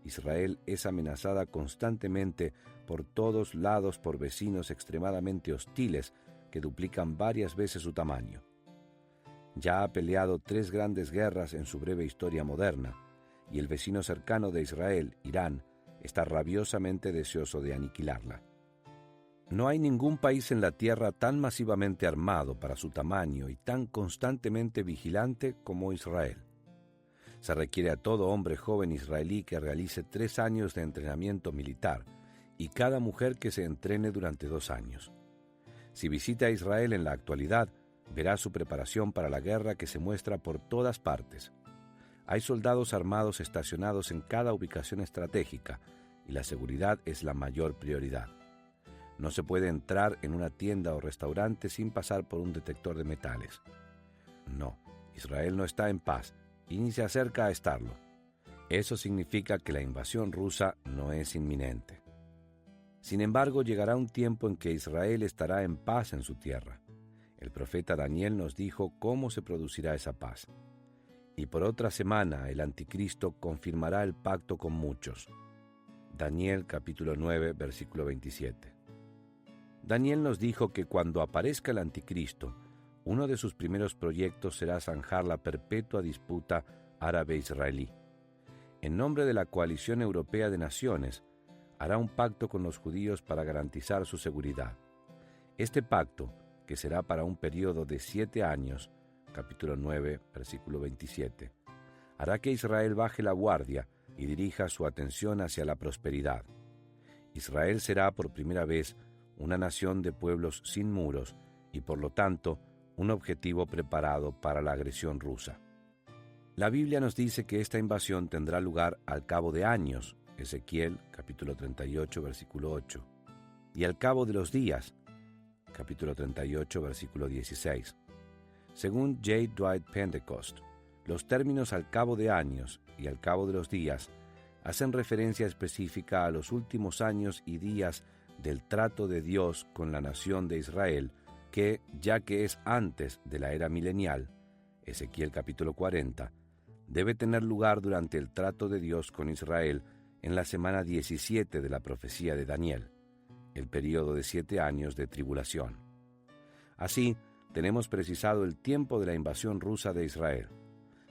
Israel es amenazada constantemente por todos lados por vecinos extremadamente hostiles que duplican varias veces su tamaño. Ya ha peleado 3 grandes guerras en su breve historia moderna, y el vecino cercano de Israel, Irán, está rabiosamente deseoso de aniquilarla. No hay ningún país en la tierra tan masivamente armado para su tamaño y tan constantemente vigilante como Israel. Se requiere a todo hombre joven israelí que realice 3 años de entrenamiento militar y cada mujer que se entrene durante 2 años. Si visita Israel en la actualidad, verá su preparación para la guerra que se muestra por todas partes. Hay soldados armados estacionados en cada ubicación estratégica y la seguridad es la mayor prioridad. No se puede entrar en una tienda o restaurante sin pasar por un detector de metales. No, Israel no está en paz y ni se acerca a estarlo. Eso significa que la invasión rusa no es inminente. Sin embargo, llegará un tiempo en que Israel estará en paz en su tierra. El profeta Daniel nos dijo cómo se producirá esa paz. Y por otra semana el anticristo confirmará el pacto con muchos. Daniel capítulo 9, versículo 27. Daniel nos dijo que cuando aparezca el anticristo, uno de sus primeros proyectos será zanjar la perpetua disputa árabe-israelí. En nombre de la coalición europea de naciones, hará un pacto con los judíos para garantizar su seguridad. Este pacto, que será para un periodo de 7 años, capítulo 9, versículo 27, hará que Israel baje la guardia y dirija su atención hacia la prosperidad. Israel será por primera vez una nación de pueblos sin muros y por lo tanto un objetivo preparado para la agresión rusa. La Biblia nos dice que esta invasión tendrá lugar al cabo de años, Ezequiel capítulo 38, versículo 8, y al cabo de los días, capítulo 38, versículo 16. Según J. Dwight Pentecost, los términos al cabo de años y al cabo de los días hacen referencia específica a los últimos años y días del trato de Dios con la nación de Israel, que, ya que es antes de la era milenial, Ezequiel capítulo 40, debe tener lugar durante el trato de Dios con Israel en la semana 17 de la profecía de Daniel, el período de 7 años de tribulación. Así, tenemos precisado el tiempo de la invasión rusa de Israel.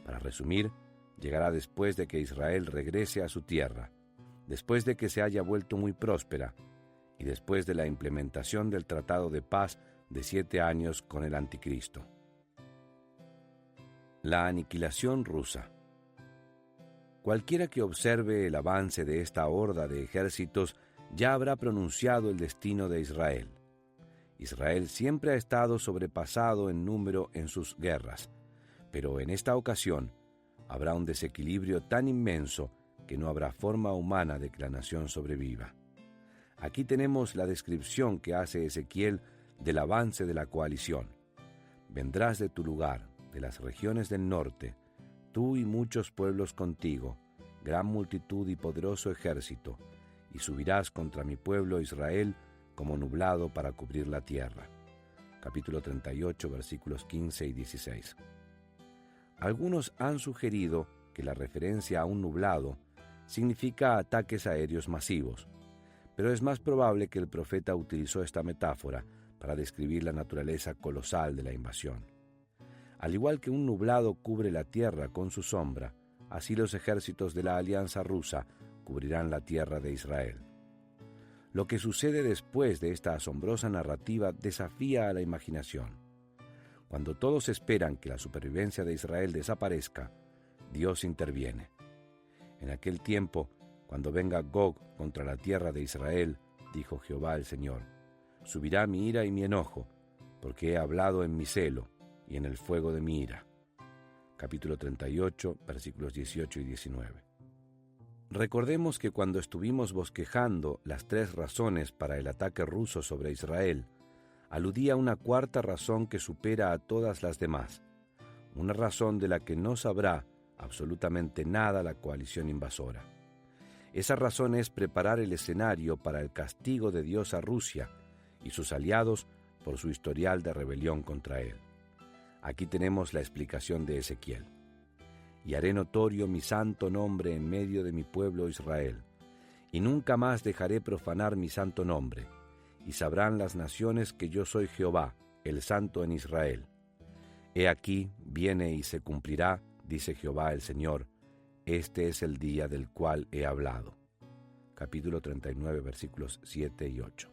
Para resumir, llegará después de que Israel regrese a su tierra, después de que se haya vuelto muy próspera y después de la implementación del Tratado de Paz de 7 años con el Anticristo. La aniquilación rusa. Cualquiera que observe el avance de esta horda de ejércitos ya habrá pronunciado el destino de Israel. Israel siempre ha estado sobrepasado en número en sus guerras, pero en esta ocasión habrá un desequilibrio tan inmenso que no habrá forma humana de que la nación sobreviva. Aquí tenemos la descripción que hace Ezequiel del avance de la coalición. Vendrás de tu lugar, de las regiones del norte, tú y muchos pueblos contigo, gran multitud y poderoso ejército, y subirás contra mi pueblo Israel como nublado para cubrir la tierra. Capítulo 38, versículos 15 y 16. Algunos han sugerido que la referencia a un nublado significa ataques aéreos masivos, pero es más probable que el profeta utilizó esta metáfora para describir la naturaleza colosal de la invasión. Al igual que un nublado cubre la tierra con su sombra, así los ejércitos de la alianza rusa cubrirán la tierra de Israel. Lo que sucede después de esta asombrosa narrativa desafía a la imaginación. Cuando todos esperan que la supervivencia de Israel desaparezca, Dios interviene. En aquel tiempo, cuando venga Gog contra la tierra de Israel, dijo Jehová el Señor, subirá mi ira y mi enojo, porque he hablado en mi celo y en el fuego de mi ira. Capítulo 38, versículos 18 y 19. Recordemos que cuando estuvimos bosquejando las 3 razones para el ataque ruso sobre Israel, aludía a una cuarta razón que supera a todas las demás, una razón de la que no sabrá absolutamente nada la coalición invasora. Esa razón es preparar el escenario para el castigo de Dios a Rusia y sus aliados por su historial de rebelión contra él. Aquí tenemos la explicación de Ezequiel. Y haré notorio mi santo nombre en medio de mi pueblo Israel, y nunca más dejaré profanar mi santo nombre, y sabrán las naciones que yo soy Jehová, el santo en Israel. He aquí, viene y se cumplirá, dice Jehová el Señor, este es el día del cual he hablado. Capítulo 39, versículos 7 y 8.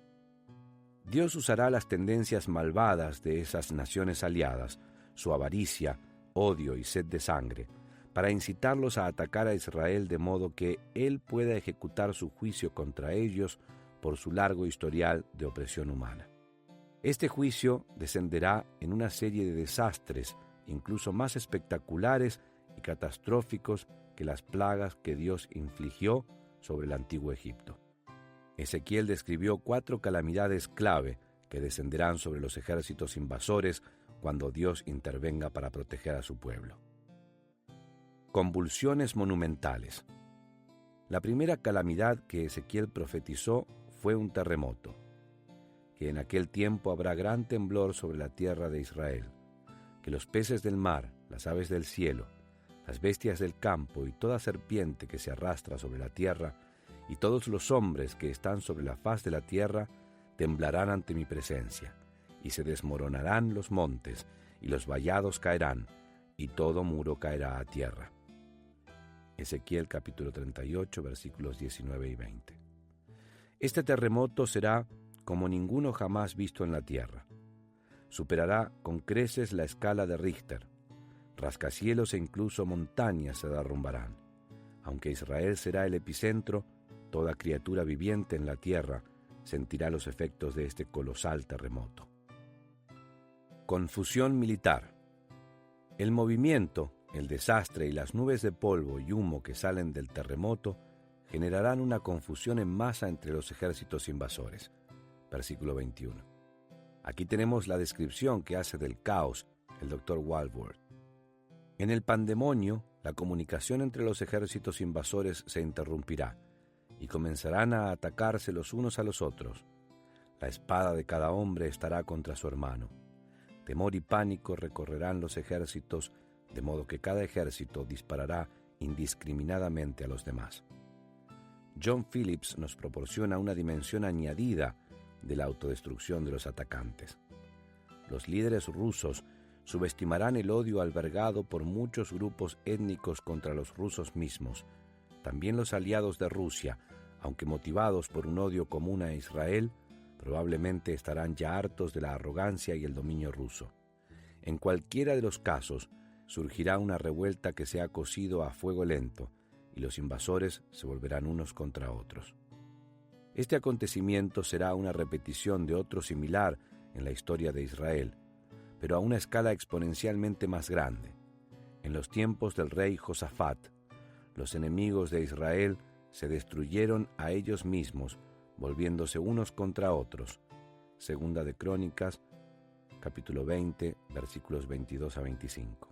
Dios usará las tendencias malvadas de esas naciones aliadas, su avaricia, odio y sed de sangre, para incitarlos a atacar a Israel de modo que Él pueda ejecutar su juicio contra ellos por su largo historial de opresión humana. Este juicio descenderá en una serie de desastres, incluso más espectaculares y catastróficos que las plagas que Dios infligió sobre el antiguo Egipto. Ezequiel describió 4 calamidades clave que descenderán sobre los ejércitos invasores cuando Dios intervenga para proteger a su pueblo. Convulsiones monumentales. La primera calamidad que Ezequiel profetizó fue un terremoto, que en aquel tiempo habrá gran temblor sobre la tierra de Israel, que los peces del mar, las aves del cielo, las bestias del campo y toda serpiente que se arrastra sobre la tierra, y todos los hombres que están sobre la faz de la tierra, temblarán ante mi presencia, y se desmoronarán los montes, y los vallados caerán, y todo muro caerá a tierra. Ezequiel capítulo 38, versículos 19 y 20. Este terremoto será como ninguno jamás visto en la tierra. Superará con creces la escala de Richter. Rascacielos e incluso montañas se derrumbarán. Aunque Israel será el epicentro, toda criatura viviente en la tierra sentirá los efectos de este colosal terremoto. Confusión militar. El movimiento, el desastre y las nubes de polvo y humo que salen del terremoto generarán una confusión en masa entre los ejércitos invasores. Versículo 21. Aquí tenemos la descripción que hace del caos el Dr. Walworth. En el pandemonio, la comunicación entre los ejércitos invasores se interrumpirá y comenzarán a atacarse los unos a los otros. La espada de cada hombre estará contra su hermano. Temor y pánico recorrerán los ejércitos, de modo que cada ejército disparará indiscriminadamente a los demás. John Phillips nos proporciona una dimensión añadida de la autodestrucción de los atacantes. Los líderes rusos subestimarán el odio albergado por muchos grupos étnicos contra los rusos mismos. También los aliados de Rusia, aunque motivados por un odio común a Israel, probablemente estarán ya hartos de la arrogancia y el dominio ruso. En cualquiera de los casos, surgirá una revuelta que se ha cocido a fuego lento, y los invasores se volverán unos contra otros. Este acontecimiento será una repetición de otro similar en la historia de Israel, pero a una escala exponencialmente más grande. En los tiempos del rey Josafat, los enemigos de Israel se destruyeron a ellos mismos, volviéndose unos contra otros. Segunda de Crónicas, capítulo 20, versículos 22 a 25.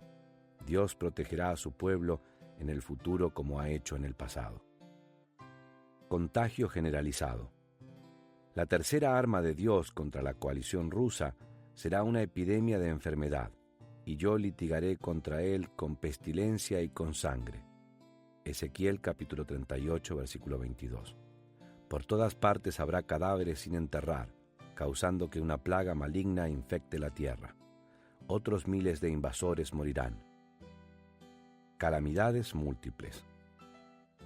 Dios protegerá a su pueblo en el futuro como ha hecho en el pasado. Contagio generalizado. La tercera arma de Dios contra la coalición rusa será una epidemia de enfermedad, y yo litigaré contra él con pestilencia y con sangre. Ezequiel capítulo 38, versículo 22. Por todas partes habrá cadáveres sin enterrar, causando que una plaga maligna infecte la tierra. Otros miles de invasores morirán. Calamidades múltiples.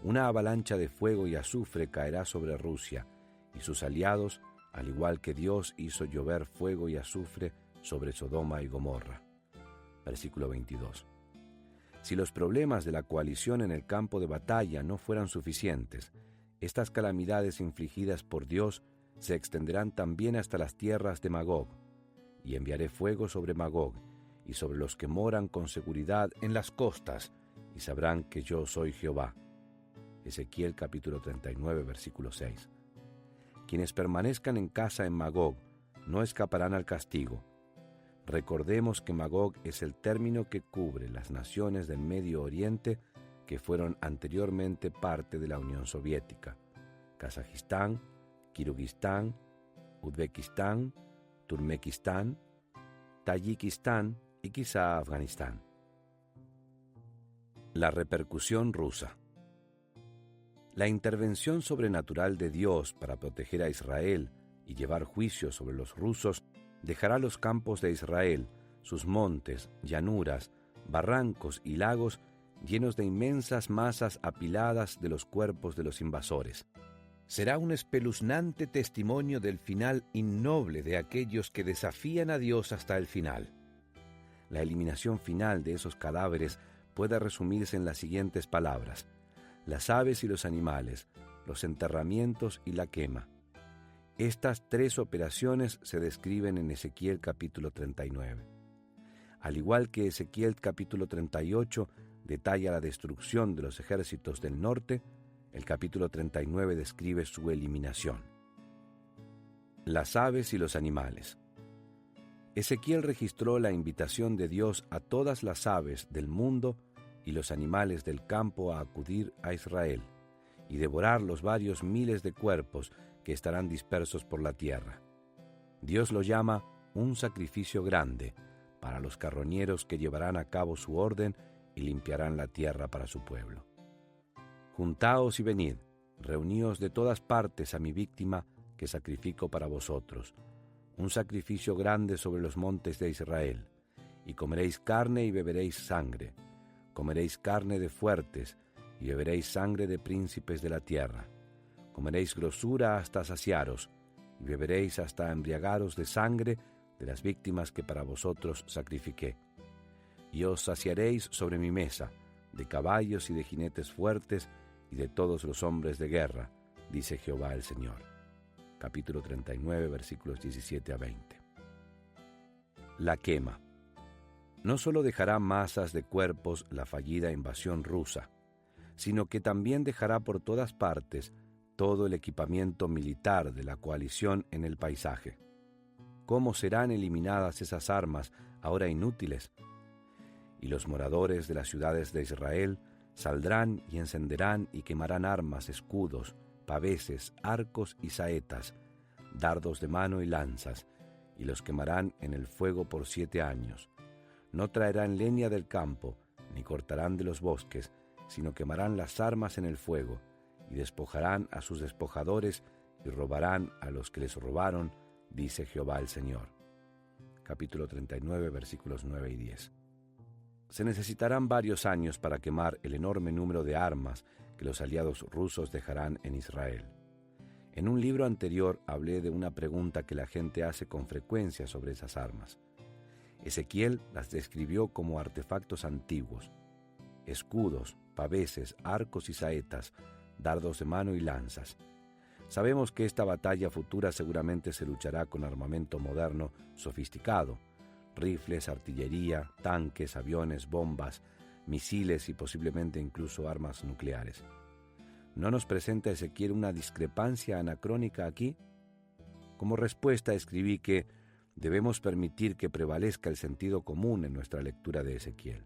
Una avalancha de fuego y azufre caerá sobre Rusia y sus aliados, al igual que Dios hizo llover fuego y azufre sobre Sodoma y Gomorra. Versículo 22. Si los problemas de la coalición en el campo de batalla no fueran suficientes, estas calamidades infligidas por Dios se extenderán también hasta las tierras de Magog, y enviaré fuego sobre Magog y sobre los que moran con seguridad en las costas, y sabrán que yo soy Jehová. Ezequiel capítulo 39, versículo 6. Quienes permanezcan en casa en Magog no escaparán al castigo. Recordemos que Magog es el término que cubre las naciones del Medio Oriente que fueron anteriormente parte de la Unión Soviética: Kazajistán, Kirguistán, Uzbekistán, Turkmenistán, Tayikistán y quizá Afganistán. La repercusión rusa. La intervención sobrenatural de Dios para proteger a Israel y llevar juicio sobre los rusos dejará los campos de Israel, sus montes, llanuras, barrancos y lagos llenos de inmensas masas apiladas de los cuerpos de los invasores. Será un espeluznante testimonio del final innoble de aquellos que desafían a Dios hasta el final. La eliminación final de esos cadáveres puede resumirse en las siguientes palabras: las aves y los animales, los enterramientos y la quema. Estas tres operaciones se describen en Ezequiel capítulo 39. Al igual que Ezequiel capítulo 38 detalla la destrucción de los ejércitos del norte, el capítulo 39 describe su eliminación. Las aves y los animales. Ezequiel registró la invitación de Dios a todas las aves del mundo y los animales del campo a acudir a Israel y devorar los varios miles de cuerpos que estarán dispersos por la tierra. Dios lo llama un sacrificio grande para los carroñeros que llevarán a cabo su orden y limpiarán la tierra para su pueblo. Juntaos y venid, reuníos de todas partes a mi víctima que sacrifico para vosotros, un sacrificio grande sobre los montes de Israel, y comeréis carne y beberéis sangre, comeréis carne de fuertes y beberéis sangre de príncipes de la tierra, comeréis grosura hasta saciaros, y beberéis hasta embriagaros de sangre de las víctimas que para vosotros sacrifiqué. Y os saciaréis sobre mi mesa, de caballos y de jinetes fuertes, y de todos los hombres de guerra, dice Jehová el Señor. Capítulo 39, versículos 17 a 20. La quema. No solo dejará masas de cuerpos la fallida invasión rusa, sino que también dejará por todas partes todo el equipamiento militar de la coalición en el paisaje. ¿Cómo serán eliminadas esas armas ahora inútiles? Y los moradores de las ciudades de Israel saldrán y encenderán y quemarán armas, escudos, paveses, arcos y saetas, dardos de mano y lanzas, y los quemarán en el fuego por 7 años. No traerán leña del campo, ni cortarán de los bosques, sino quemarán las armas en el fuego, y despojarán a sus despojadores, y robarán a los que les robaron, dice Jehová el Señor. Capítulo 39, versículos 9 y 10. Se necesitarán varios años para quemar el enorme número de armas que los aliados rusos dejarán en Israel. En un libro anterior hablé de una pregunta que la gente hace con frecuencia sobre esas armas. Ezequiel las describió como artefactos antiguos: escudos, paveses, arcos y saetas, dardos de mano y lanzas. Sabemos que esta batalla futura seguramente se luchará con armamento moderno sofisticado, rifles, artillería, tanques, aviones, bombas, misiles y posiblemente incluso armas nucleares. ¿No nos presenta Ezequiel una discrepancia anacrónica aquí? Como respuesta escribí que debemos permitir que prevalezca el sentido común en nuestra lectura de Ezequiel.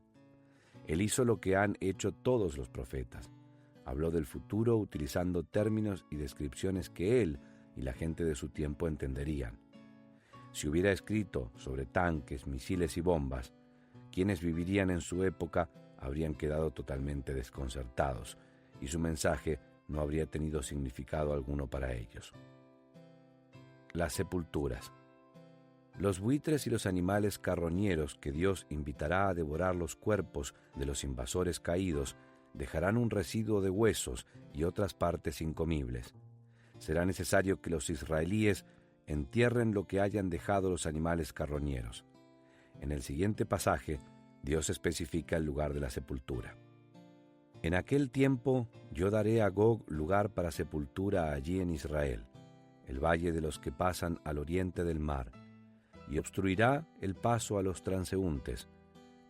Él hizo lo que han hecho todos los profetas. Habló del futuro utilizando términos y descripciones que él y la gente de su tiempo entenderían. Si hubiera escrito sobre tanques, misiles y bombas, quienes vivirían en su época habrían quedado totalmente desconcertados y su mensaje no habría tenido significado alguno para ellos. Las sepulturas. Los buitres y los animales carroñeros que Dios invitará a devorar los cuerpos de los invasores caídos dejarán un residuo de huesos y otras partes incomibles. Será necesario que los israelíes entierren lo que hayan dejado los animales carroñeros. En el siguiente pasaje, Dios especifica el lugar de la sepultura. En aquel tiempo yo daré a Gog lugar para sepultura allí en Israel, el valle de los que pasan al oriente del mar, y obstruirá el paso a los transeúntes,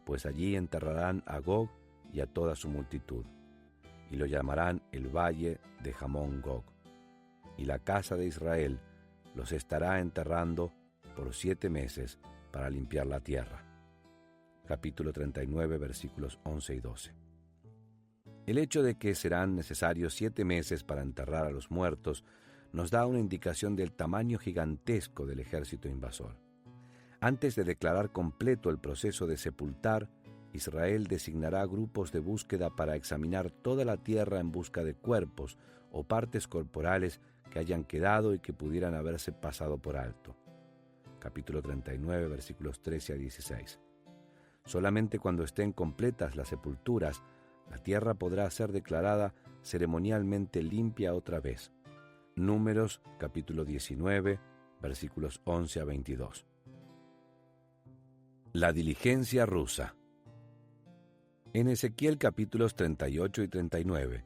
pues allí enterrarán a Gog y a toda su multitud, y lo llamarán el valle de Hamón Gog. Y la casa de Israel los estará enterrando por 7 meses para limpiar la tierra. Capítulo 39, versículos 11 y 12. El hecho de que serán necesarios 7 meses para enterrar a los muertos nos da una indicación del tamaño gigantesco del ejército invasor. Antes de declarar completo el proceso de sepultar, Israel designará grupos de búsqueda para examinar toda la tierra en busca de cuerpos o partes corporales que hayan quedado y que pudieran haberse pasado por alto. Capítulo 39, versículos 13 a 16. Solamente cuando estén completas las sepulturas, la tierra podrá ser declarada ceremonialmente limpia otra vez. Números, capítulo 19, versículos 11 a 22. La diligencia rusa. En Ezequiel capítulos 38 y 39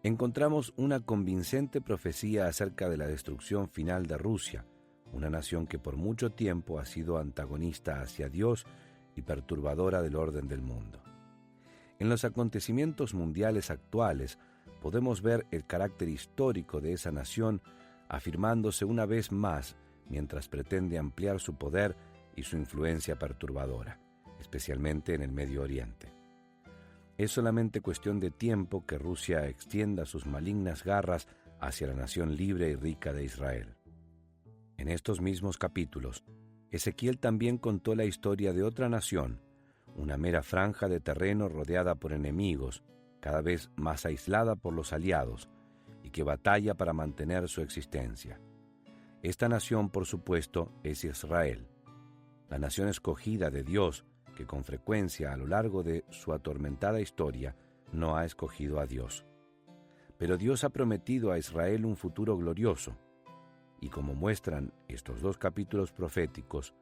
encontramos una convincente profecía acerca de la destrucción final de Rusia, una nación que por mucho tiempo ha sido antagonista hacia Dios y perturbadora del orden del mundo. En los acontecimientos mundiales actuales podemos ver el carácter histórico de esa nación afirmándose una vez más mientras pretende ampliar su poder y su influencia perturbadora, especialmente en el Medio Oriente. Es solamente cuestión de tiempo que Rusia extienda sus malignas garras hacia la nación libre y rica de Israel. En estos mismos capítulos, Ezequiel también contó la historia de otra nación, una mera franja de terreno rodeada por enemigos, cada vez más aislada por los aliados, y que batalla para mantener su existencia. Esta nación, por supuesto, es Israel, la nación escogida de Dios, que con frecuencia a lo largo de su atormentada historia no ha escogido a Dios. Pero Dios ha prometido a Israel un futuro glorioso, y como muestran estos 2 capítulos proféticos,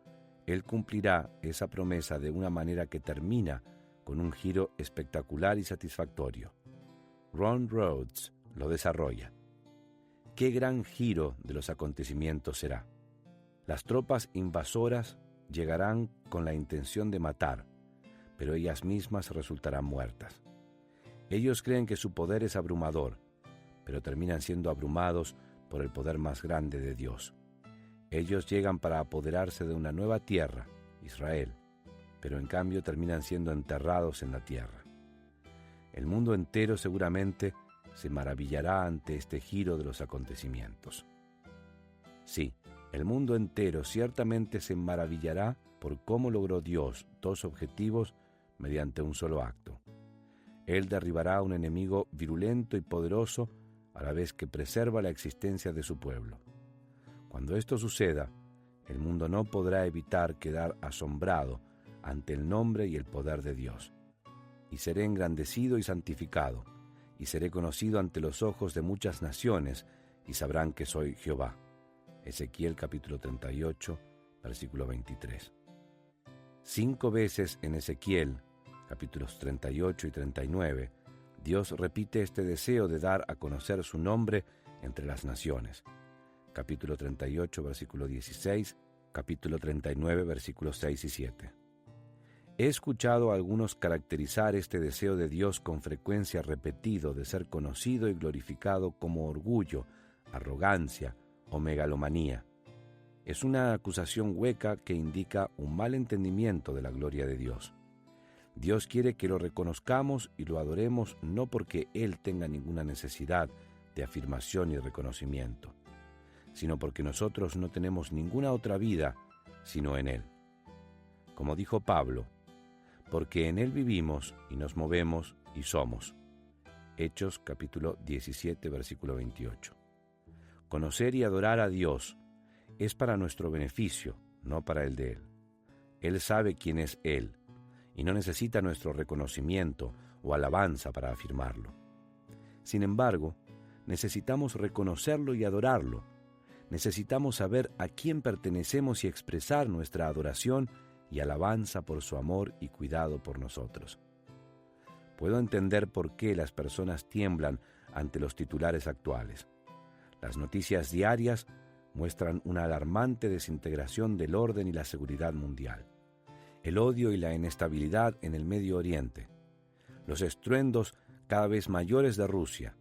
Él cumplirá esa promesa de una manera que termina con un giro espectacular y satisfactorio. Ron Rhodes lo desarrolla. ¿Qué gran giro de los acontecimientos será? Las tropas invasoras llegarán con la intención de matar, pero ellas mismas resultarán muertas. Ellos creen que su poder es abrumador, pero terminan siendo abrumados por el poder más grande de Dios. Ellos llegan para apoderarse de una nueva tierra, Israel, pero en cambio terminan siendo enterrados en la tierra. El mundo entero seguramente se maravillará ante este giro de los acontecimientos. Sí, el mundo entero ciertamente se maravillará por cómo logró Dios 2 objetivos mediante un solo acto. Él derribará a un enemigo virulento y poderoso a la vez que preserva la existencia de su pueblo. Cuando esto suceda, el mundo no podrá evitar quedar asombrado ante el nombre y el poder de Dios. Y seré engrandecido y santificado, y seré conocido ante los ojos de muchas naciones, y sabrán que soy Jehová. Ezequiel capítulo 38, versículo 23. 5 veces en Ezequiel, capítulos 38 y 39, Dios repite este deseo de dar a conocer su nombre entre las naciones. Capítulo 38, versículo 16, capítulo 39, versículos 6 y 7. He escuchado a algunos caracterizar este deseo de Dios con frecuencia repetido de ser conocido y glorificado como orgullo, arrogancia o megalomanía. Es una acusación hueca que indica un mal entendimiento de la gloria de Dios. Dios quiere que lo reconozcamos y lo adoremos no porque Él tenga ninguna necesidad de afirmación y reconocimiento, sino porque nosotros no tenemos ninguna otra vida sino en Él. Como dijo Pablo, porque en Él vivimos y nos movemos y somos. Hechos capítulo 17, versículo 28. Conocer y adorar a Dios es para nuestro beneficio, no para el de Él. Él sabe quién es Él y no necesita nuestro reconocimiento o alabanza para afirmarlo. Sin embargo, necesitamos reconocerlo y adorarlo. Necesitamos saber a quién pertenecemos y expresar nuestra adoración y alabanza por su amor y cuidado por nosotros. Puedo entender por qué las personas tiemblan ante los titulares actuales. Las noticias diarias muestran una alarmante desintegración del orden y la seguridad mundial, el odio y la inestabilidad en el Medio Oriente, los estruendos cada vez mayores de Rusia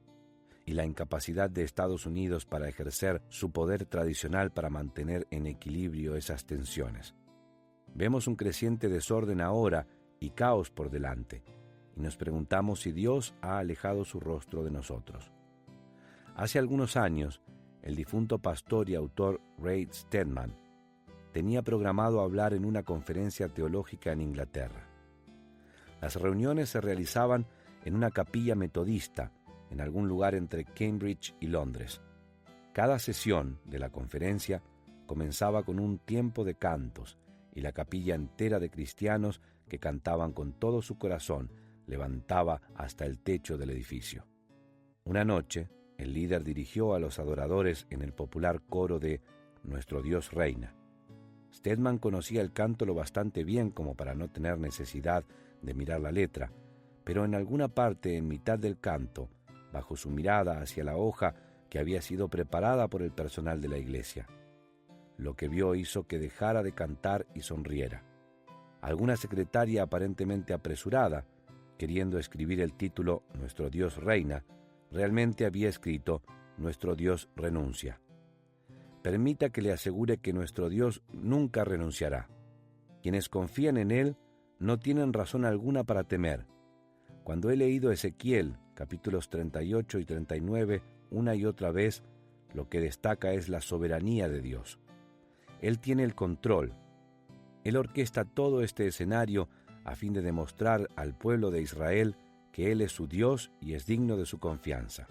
y la incapacidad de Estados Unidos para ejercer su poder tradicional para mantener en equilibrio esas tensiones. Vemos un creciente desorden ahora y caos por delante, y nos preguntamos si Dios ha alejado su rostro de nosotros. Hace algunos años, el difunto pastor y autor Ray Stedman tenía programado hablar en una conferencia teológica en Inglaterra. Las reuniones se realizaban en una capilla metodista en algún lugar entre Cambridge y Londres. Cada sesión de la conferencia comenzaba con un tiempo de cantos y la capilla entera de cristianos que cantaban con todo su corazón levantaba hasta el techo del edificio. Una noche, el líder dirigió a los adoradores en el popular coro de Nuestro Dios reina. Stedman conocía el canto lo bastante bien como para no tener necesidad de mirar la letra, pero en alguna parte en mitad del canto, bajo su mirada hacia la hoja que había sido preparada por el personal de la iglesia, lo que vio hizo que dejara de cantar y sonriera. Alguna secretaria aparentemente apresurada, queriendo escribir el título Nuestro Dios reina, realmente había escrito Nuestro Dios renuncia. Permita que le asegure que nuestro Dios nunca renunciará. Quienes confían en Él no tienen razón alguna para temer. Cuando he leído Ezequiel, capítulos 38 y 39, una y otra vez, lo que destaca es la soberanía de Dios. Él tiene el control. Él orquesta todo este escenario a fin de demostrar al pueblo de Israel que Él es su Dios y es digno de su confianza.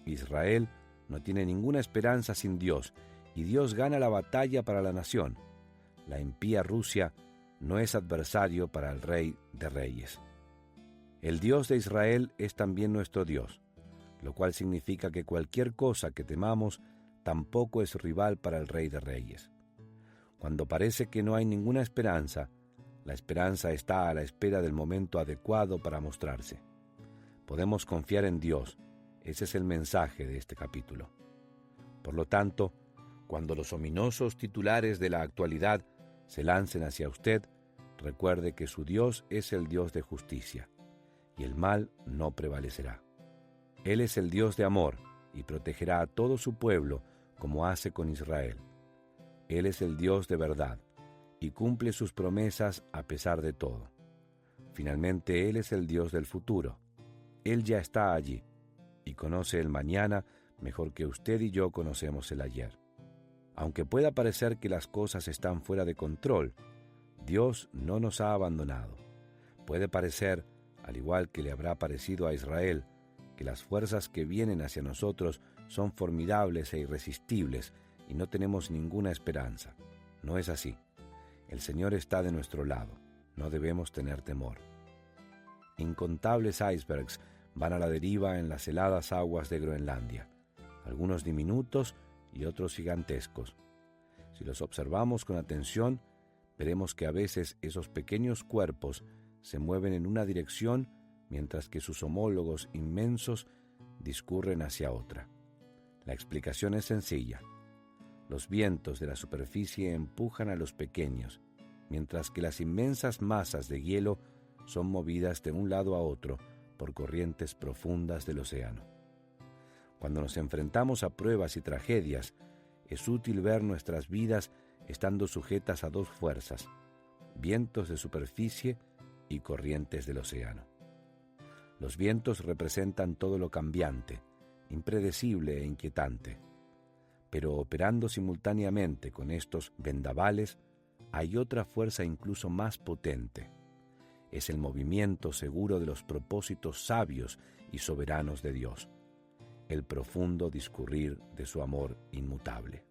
Israel no tiene ninguna esperanza sin Dios, y Dios gana la batalla para la nación. La impía Rusia no es adversario para el Rey de Reyes. El Dios de Israel es también nuestro Dios, lo cual significa que cualquier cosa que temamos tampoco es rival para el Rey de Reyes. Cuando parece que no hay ninguna esperanza, la esperanza está a la espera del momento adecuado para mostrarse. Podemos confiar en Dios. Ese es el mensaje de este capítulo. Por lo tanto, cuando los ominosos titulares de la actualidad se lancen hacia usted, recuerde que su Dios es el Dios de justicia, y el mal no prevalecerá. Él es el Dios de amor, y protegerá a todo su pueblo como hace con Israel. Él es el Dios de verdad, y cumple sus promesas a pesar de todo. Finalmente, Él es el Dios del futuro. Él ya está allí, y conoce el mañana mejor que usted y yo conocemos el ayer. Aunque pueda parecer que las cosas están fuera de control, Dios no nos ha abandonado. Puede parecer, al igual que le habrá parecido a Israel, que las fuerzas que vienen hacia nosotros son formidables e irresistibles y no tenemos ninguna esperanza. No es así. El Señor está de nuestro lado. No debemos tener temor. Incontables icebergs van a la deriva en las heladas aguas de Groenlandia, algunos diminutos y otros gigantescos. Si los observamos con atención, veremos que a veces esos pequeños cuerpos se mueven en una dirección mientras que sus homólogos inmensos discurren hacia otra. La explicación es sencilla. Los vientos de la superficie empujan a los pequeños, mientras que las inmensas masas de hielo son movidas de un lado a otro por corrientes profundas del océano. Cuando nos enfrentamos a pruebas y tragedias, es útil ver nuestras vidas estando sujetas a dos fuerzas, vientos de superficie y corrientes del océano. Los vientos representan todo lo cambiante, impredecible e inquietante. Pero operando simultáneamente con estos vendavales, hay otra fuerza incluso más potente. Es el movimiento seguro de los propósitos sabios y soberanos de Dios, el profundo discurrir de su amor inmutable.